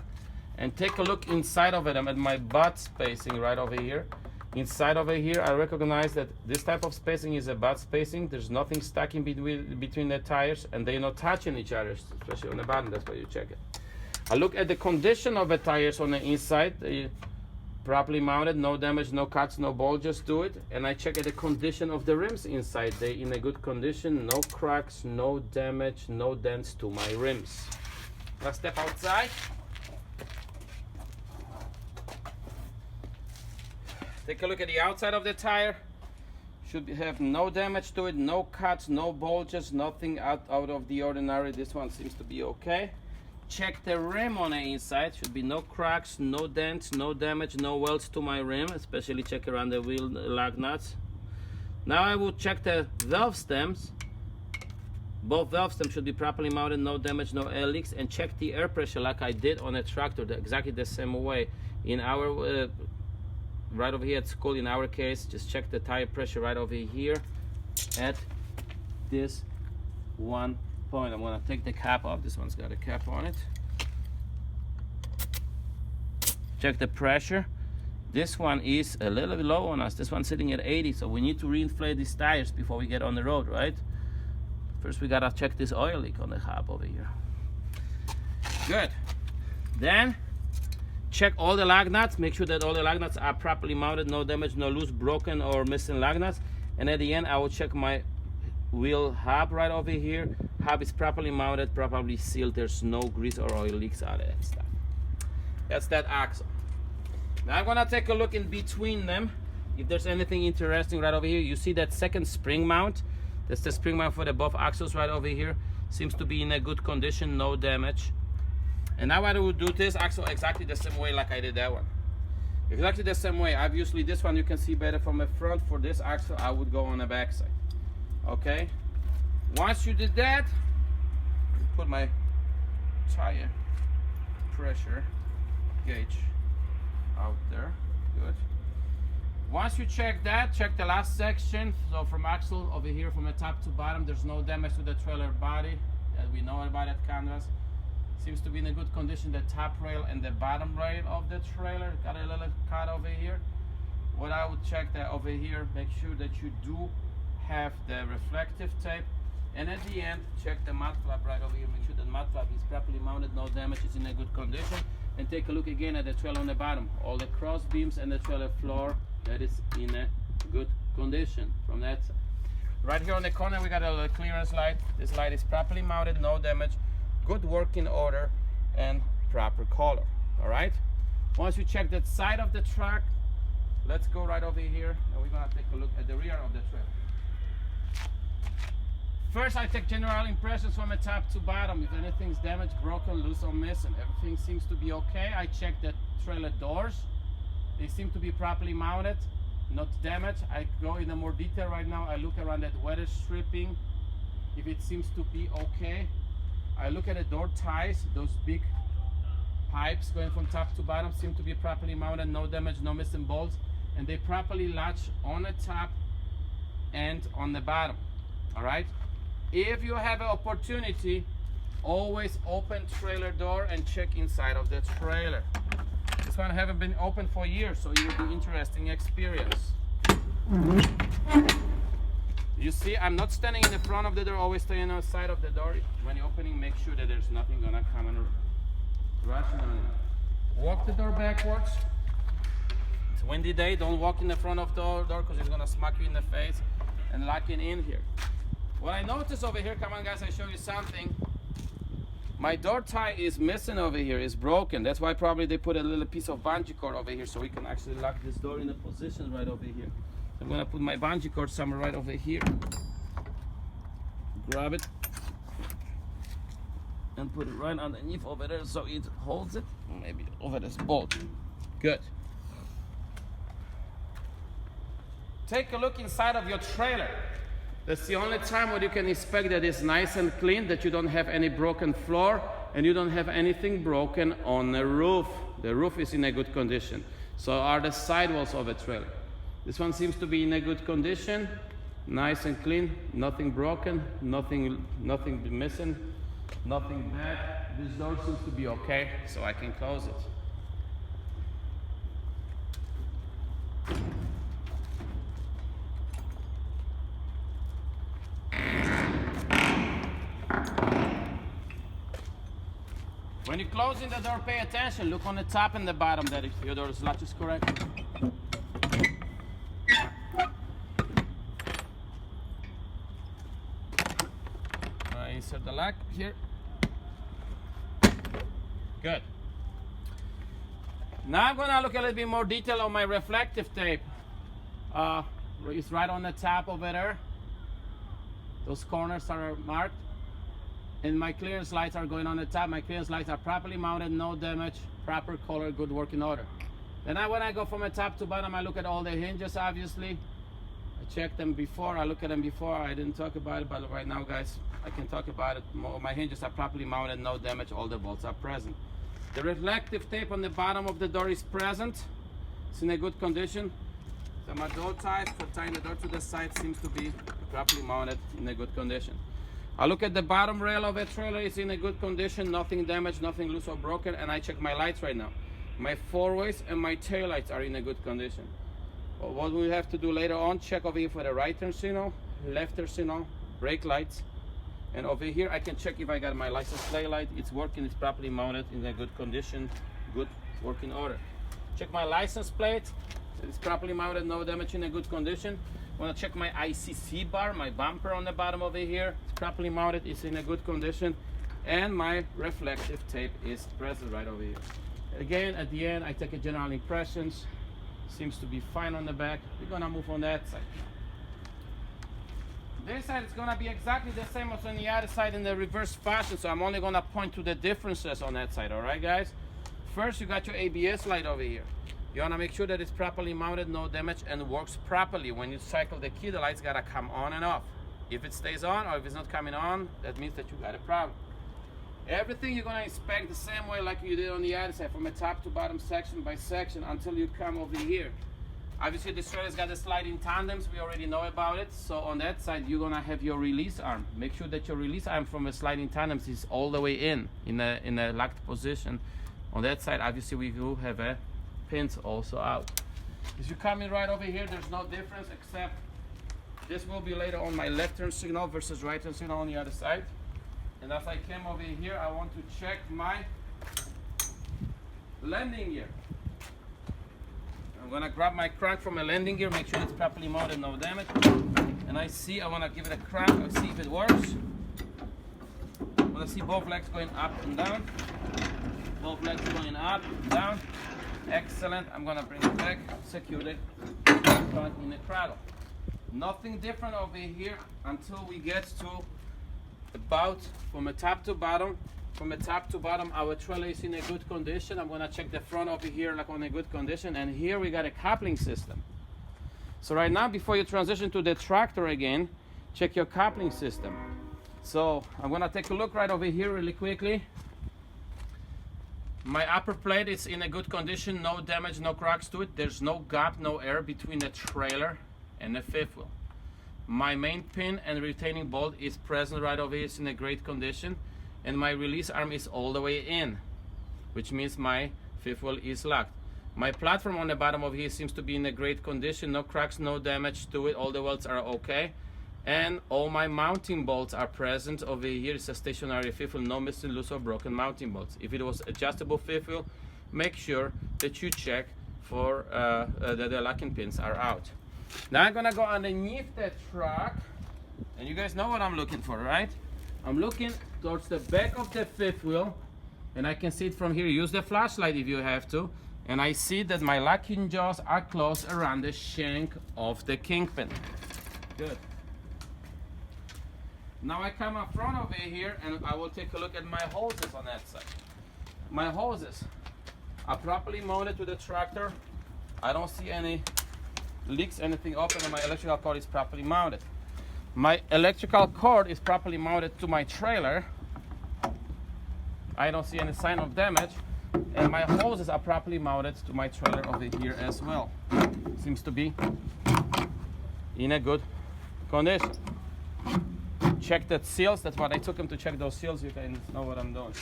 And take a look inside of them at my butt spacing right over here. Inside over here, I recognize that this type of spacing is a butt spacing. There's nothing stuck in between the tires, and they're not touching each other, especially on the bottom. That's why you check it. I look at the condition of the tires on the inside. They properly mounted, no damage, no cuts, no bulges to it. And I check at the condition of the rims inside. They're in a good condition, no cracks, no damage, no dents to my rims. Let's step outside. Take a look at the outside of the tire. Should have no damage to it, no cuts, no bulges, nothing out of the ordinary. This one seems to be okay. Check the rim on the inside. Should be no cracks, no dents, no damage, no welds to my rim, especially check around the wheel lug nuts. Now I will check the valve stems. Both valve stems should be properly mounted, no damage, no air leaks, and check the air pressure like I did on a tractor, exactly the same way. In our right over here at school, in our case, just check the tire pressure right over here at this one point. I'm gonna take the cap off. This one's got a cap on it. Check the pressure. This one is a little bit low on us. This one's sitting at 80, so we need to reinflate these tires before we get on the road, right? First we gotta check this oil leak on the hub over here. Good. Then check all the lug nuts. Make sure that all the lug nuts are properly mounted, no damage, no loose, broken, or missing lug nuts. And at the end, I will check my wheel hub right over here. Hub is properly mounted, properly sealed. There's no grease or oil leaks out of that stuff. That's that axle. Now I'm gonna take a look in between them. If there's anything interesting right over here, you see that second spring mount. That's the spring mount for the both axles right over here. Seems to be in a good condition, no damage. And now I will do this axle exactly the same way like I did that one. Exactly the same way. Obviously this one you can see better from the front. For this axle I would go on the back side. Okay, once you did that, put my tire pressure gauge out there. Good. Once you check that, check the last section. So from axle over here, from the top to bottom, there's no damage to the trailer body that we know about at canvas. Seems to be in a good condition. The top rail and the bottom rail of the trailer got a little cut over here. What I would check that over here, make sure that you do have the reflective tape, and at the end check the mud flap right over here. Make sure the mud flap is properly mounted, no damage, is in a good condition. And take a look again at the trailer on the bottom, all the cross beams and the trailer floor, that is in a good condition from that side. Right here on the corner we got a little clearance light. This light is properly mounted, no damage, good working order, and proper color. All right, once you check that side of the truck, let's go right over here and we're gonna take a look at the rear of the trailer. First, I take general impressions from the top to bottom. If anything's damaged, broken, loose, or missing, everything seems to be okay. I check the trailer doors. They seem to be properly mounted, not damaged. I go into more detail right now. I look around that weather stripping, if it seems to be okay. I look at the door ties. Those big pipes going from top to bottom seem to be properly mounted, no damage, no missing bolts, and they properly latch on the top and on the bottom. All right. If you have an opportunity, always open trailer door and check inside of the trailer. This one haven't been open for years, so it will be interesting experience. You see, I'm not standing in the front of the door, always staying on the side of the door. When you're opening, make sure that there's nothing gonna come and rush on you. Walk the door backwards. It's a windy day, don't walk in the front of the door because it's gonna smack you in the face, and lock it in here. What I noticed over here, come on guys, I show you something. My door tie is missing over here, it's broken. That's why probably they put a little piece of bungee cord over here so we can actually lock this door in a position right over here. I'm gonna put my bungee cord somewhere right over here. Grab it and put it right underneath over there so it holds it. Maybe over this bolt. Good. Take a look inside of your trailer. That's the only time where you can inspect that it's nice and clean, that you don't have any broken floor and you don't have anything broken on the roof. The roof is in a good condition. So are the sidewalls of a trailer. This one seems to be in a good condition. Nice and clean, nothing broken, nothing missing, nothing bad. This door seems to be okay, so I can close it. When you're closing the door, pay attention. Look on the top and the bottom that if your door's latch is correct. Insert the lock here. Good. Now I'm gonna look a little bit more detail on my reflective tape. It's right on the top over there. Those corners are marked. And my clearance lights are going on the top. My clearance lights are properly mounted, no damage, proper color, good working order. Then when I go from the top to bottom, I look at all the hinges, obviously. I checked them before, I look at them before. I didn't talk about it, but right now, guys, I can talk about it. My hinges are properly mounted, no damage, all the bolts are present. The reflective tape on the bottom of the door is present. It's in a good condition. So my door tie for tying the door to the side seems to be properly mounted, in a good condition. I look at the bottom rail of the trailer, it's in a good condition, nothing damaged, nothing loose or broken, and I check my lights right now. My four-ways and my tail lights are in a good condition. Well, what we have to do later on, check over here for the right turn signal, left turn signal, brake lights, and over here I can check if I got my license plate light. It's working, it's properly mounted, in a good condition, good working order. Check my license plate, it's properly mounted, no damage, in a good condition. I want to check my ICC bar, my bumper on the bottom over here. It's properly mounted, it's in a good condition. And my reflective tape is present right over here. Again, at the end, I take a general impressions. Seems to be fine on the back. We're going to move on that side. This side is going to be exactly the same as on the other side in the reverse fashion, so I'm only going to point to the differences on that side, all right, guys? First, you got your ABS light over here. You want to make sure that it's properly mounted, no damage, and works properly. When you cycle the key, the light's got to come on and off. If it stays on or if it's not coming on, that means that you got a problem. Everything you're going to inspect the same way like you did on the other side, from the top to bottom, section by section, until you come over here. Obviously, this trailer's got the sliding tandems. We already know about it. So on that side, you're going to have your release arm. Make sure that your release arm from the sliding tandems is all the way in a locked position. On that side, obviously, we do have a pins also out. As you come in right over here, there's no difference except this will be later on my left turn signal versus right turn signal on the other side. And as I came over here, I want to check my landing gear. I'm gonna grab my crank from a landing gear, make sure it's properly mounted, no damage. And I want to give it a crank, I'll see if it works. I want to see both legs going up and down. Both legs going up and down. Excellent. I'm gonna bring it back, secure it, front in the cradle. Nothing different over here until we get to about from the top to bottom. From the top to bottom, our trailer is in a good condition. I'm gonna check the front over here like on a good condition, and here we got a coupling system. So right now, before you transition to the tractor again, check your coupling system. So I'm gonna take a look right over here really quickly. My upper plate is in a good condition, no damage, no cracks to it. There's no gap, no air between the trailer and the fifth wheel. My main pin and retaining bolt is present right over here, it's in a great condition. And my release arm is all the way in, which means my fifth wheel is locked. My platform on the bottom of here seems to be in a great condition, no cracks, no damage to it, all the welds are okay. And all my mounting bolts are present over here. It's a stationary fifth wheel, no missing, loose or broken mounting bolts. If it was adjustable fifth wheel, make sure that you check for that the locking pins are out. Now I'm gonna go underneath that truck, and you guys know what I'm looking for, right? I'm looking towards the back of the fifth wheel, and I can see it from here. Use the flashlight if you have to, and I see that my locking jaws are closed around the shank of the kingpin. Good. Now I come up front over here, and I will take a look at my hoses on that side. My hoses are properly mounted to the tractor. I don't see any leaks, anything open, and my electrical cord is properly mounted. My electrical cord is properly mounted to my trailer. I don't see any sign of damage, and my hoses are properly mounted to my trailer over here as well. Seems to be in a good condition. Check that seals. That's what I took him to check those seals. You can know what I'm doing.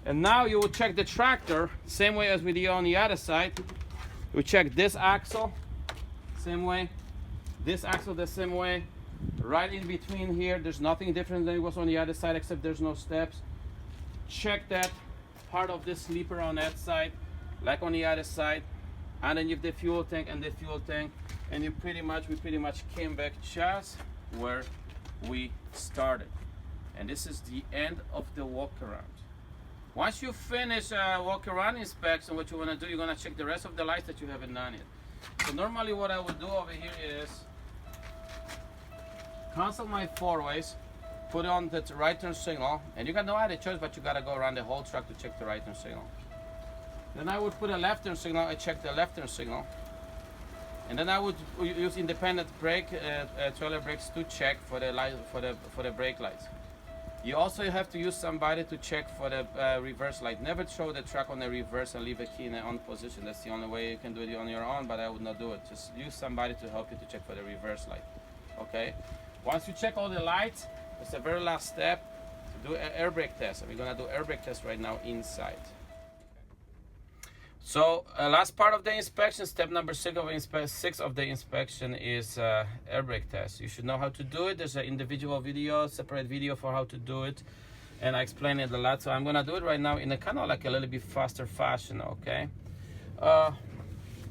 And now you would check the tractor, same way as we did on the other side. We check this axle, same way. This axle the same way. Right in between here, there's nothing different than it was on the other side, except there's no steps. Check that part of the sleeper on that side, like on the other side. Underneath the fuel tank and the fuel tank. And we pretty much came back just where we started. And this is the end of the walk around. Once you finish walk around inspection, what you want to do, you're going to check the rest of the lights that you haven't done yet. So normally what I would do over here is cancel my four ways, put on the right turn signal, and you got no other choice but you got to go around the whole truck to check the right turn signal. Then I would put a left turn signal and check the left turn signal. And then I would use independent brake trailer brakes to check for the light, for the brake lights. You also have to use somebody to check for the reverse light. Never throw the truck on the reverse and leave a key in the on position. That's the only way you can do it on your own, but I would not do it. Just use somebody to help you to check for the reverse light. Okay? Once you check all the lights, it's the very last step to do an air brake test. And we're gonna do air brake test right now inside. So last part of the inspection, step number 6 of the inspection is air brake test. You should know how to do it. There's an individual video, separate video for how to do it, and I explain it a lot. So I'm gonna do it right now in a kind of like a little bit faster fashion. Okay,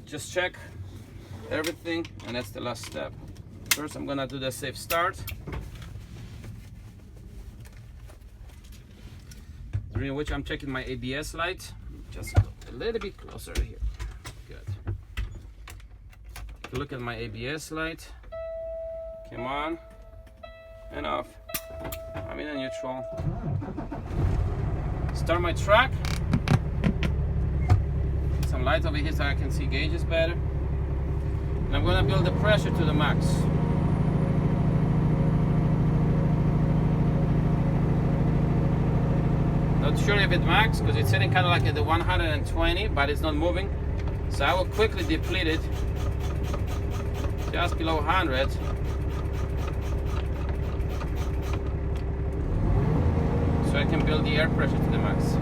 just check everything, and that's the last step. First, I'm gonna do the safe start, during which I'm checking my ABS light. Just a little bit closer here. Good. Take a look at my ABS light. Come on. And off. I'm in a neutral. Start my truck. Some lights over here so I can see gauges better. And I'm gonna build the pressure to the max. Not sure if it max because it's sitting kind of like at the 120, but it's not moving. So I will quickly deplete it just below 100. So I can build the air pressure to the max.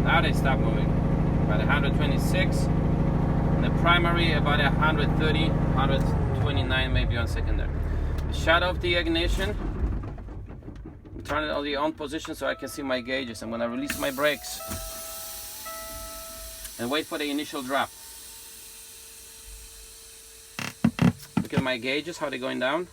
Now they stop moving. About 126. And the primary about 130, 129 maybe on secondary. Shut off the ignition. Turn it on the on position so I can see my gauges. I'm gonna release my brakes and wait for the initial drop. Look at my gauges, how they're going down.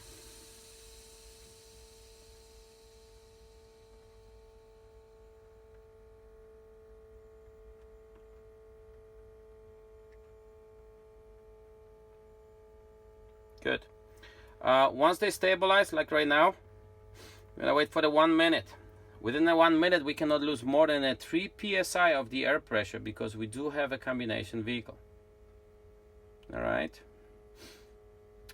Good. Once they stabilize, like right now, I'm gonna wait for the 1 minute. Within the 1 minute, we cannot lose more than a 3 psi of the air pressure because we do have a combination vehicle. All right.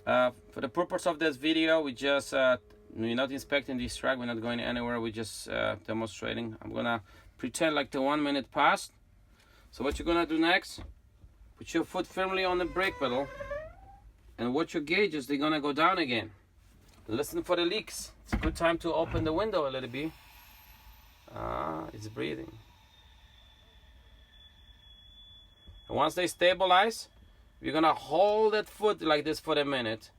For the purpose of this video, we're not inspecting this truck. We're not going anywhere. We're just demonstrating. I'm gonna pretend like the 1 minute passed. So what you're gonna do next? Put your foot firmly on the brake pedal. And watch your gauges, they're gonna go down again. Listen for the leaks. It's a good time to open the window a little bit. It's breathing. And once they stabilize, we're gonna hold that foot like this for a minute.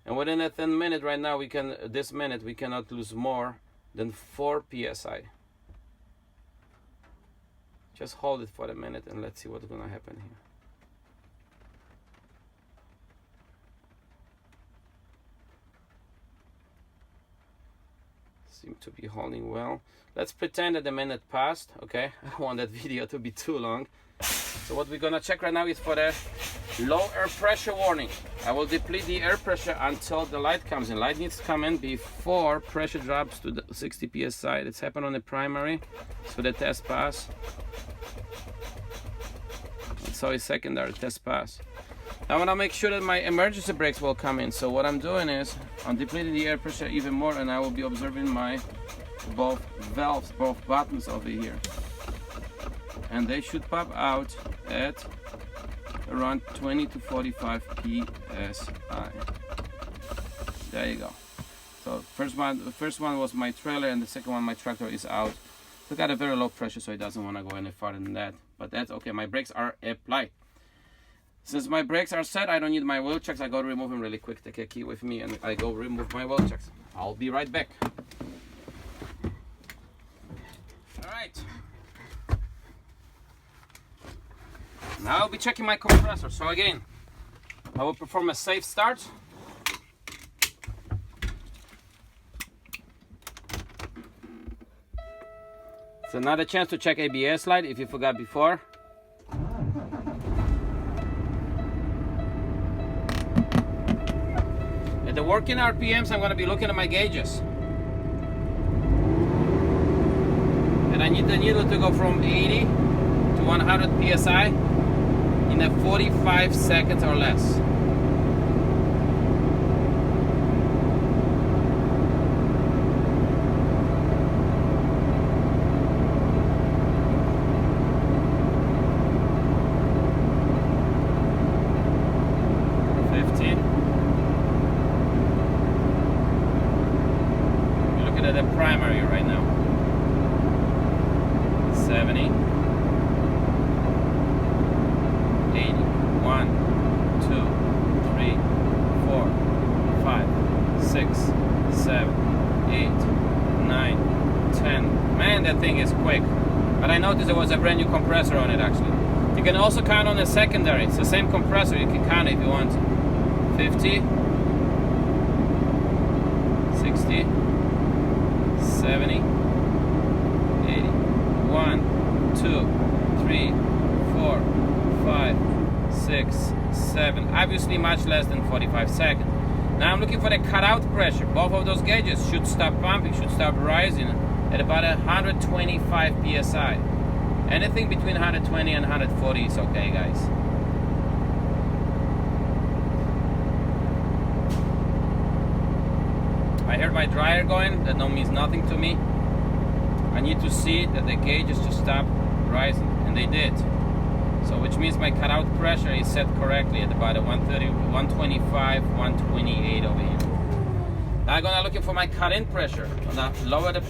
And within that 10 minutes right now, we cannot lose more than 4 psi. Just hold it for a minute and let's see what's gonna happen here. Seem to be holding well. Let's pretend that the minute passed. Okay, I don't want that video to be too long. So what we're gonna check right now is for the low air pressure warning. I will deplete the air pressure until the light comes in. Light needs to come in before pressure drops to the 60 psi. It's happened on the primary, so the test pass. So it's secondary, test pass. I want to make sure that my emergency brakes will come in. So what I'm doing is I'm depleting the air pressure even more, and I will be observing my both valves, both buttons over here. And they should pop out at around 20 to 45 psi. There you go. So the first one was my trailer, and the second one my tractor is out. So got a very low pressure, so it doesn't want to go any farther than that. But that's okay. My brakes are applied. Since my brakes are set, I don't need my wheel checks. I go to remove them really quick. Take a key with me, and I go remove my wheel checks. I'll be right back. All right. Now I'll be checking my compressor. So again, I will perform a safe start. It's another chance to check ABS light if you forgot before. At the working RPMs, I'm going to be looking at my gauges. And I need the needle to go from 80 to 100 psi in a 45 seconds or less. At the primary right now. 70, 80, 1, 2, 3, 4, 5, 6, 7, 8, 9, 10. Man, that thing is quick. But I noticed there was a brand new compressor on it actually. You can also count on the secondary. It's the same compressor. You can count it if you want. 50, 60, 70, 80, 1, 2, 3, 4, 5, 6, 7. Obviously much less than 45 seconds. Now I'm looking for the cutout pressure. Both of those gauges should stop pumping, should stop rising at about 125 psi. Anything between 120 and 140 is okay, guys. I heard my dryer going. That no means nothing to me. I need to see that the gauges just stop rising, and they did. So which means my cutout pressure is set correctly at about 130, 125, 128 over here. Now I'm gonna looking for my cut-in pressure. I'm gonna lower the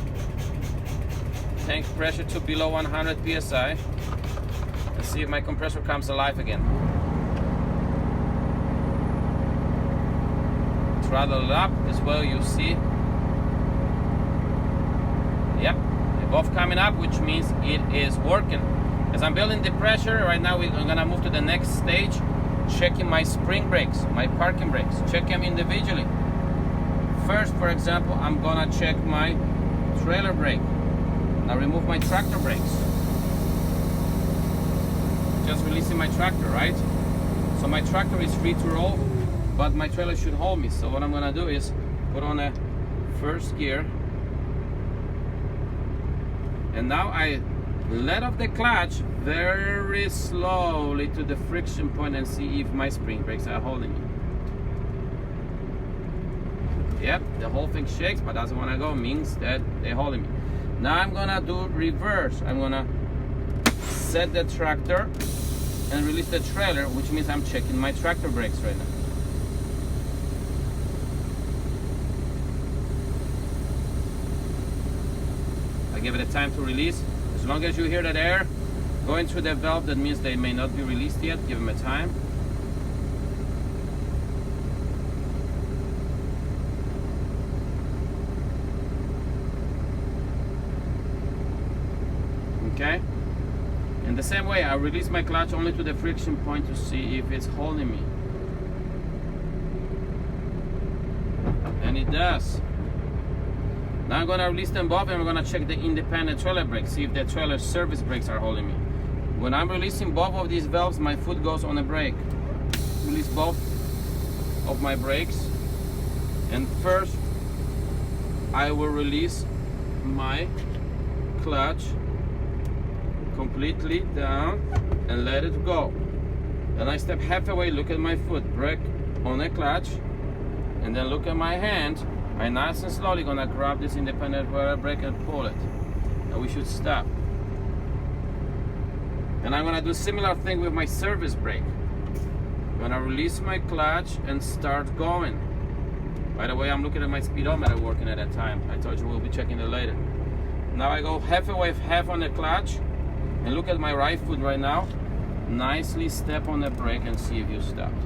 tank pressure to below 100 psi and see if my compressor comes alive again. Throttle it up as well, you see. Yep, they're both coming up, which means it is working. As I'm building the pressure, right now we're gonna move to the next stage, checking my spring brakes, my parking brakes, check them individually. First, for example, I'm gonna check my trailer brake. Now remove my tractor brakes. Just releasing my tractor, right? So my tractor is free to roll, but my trailer should hold me. So what I'm gonna do is put on a first gear, and now I let off the clutch very slowly to the friction point and see if my spring brakes are holding me. Yep, the whole thing shakes but doesn't want to go, means that they're holding me. Now I'm gonna do reverse. I'm gonna set the tractor and release the trailer, which means I'm checking my tractor brakes right now. I give it a time to release. As long as you hear that air going through the valve, that means they may not be released yet. Give them a time. Okay? In the same way, I release my clutch only to the friction point to see if it's holding me. And it does. Now I'm gonna release them both, and we're gonna check the independent trailer brakes, see if the trailer service brakes are holding me. When I'm releasing both of these valves, my foot goes on a brake. Release both of my brakes, and first I will release my clutch completely down and let it go. Then I step halfway, look at my foot, brake on the clutch, and then look at my hand. I nice and slowly gonna grab this independent brake and pull it, and we should stop. And I'm gonna do a similar thing with my service brake. I'm gonna release my clutch and start going. By the way, I'm looking at my speedometer working at that time. I told you we'll be checking it later. Now I go halfway, half on the clutch, and look at my right foot right now. Nicely step on the brake and see if you stopped.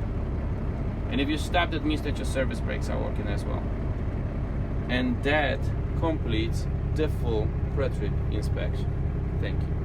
And if you stopped, that means that your service brakes are working as well. And that completes the full pre-trip inspection. Thank you.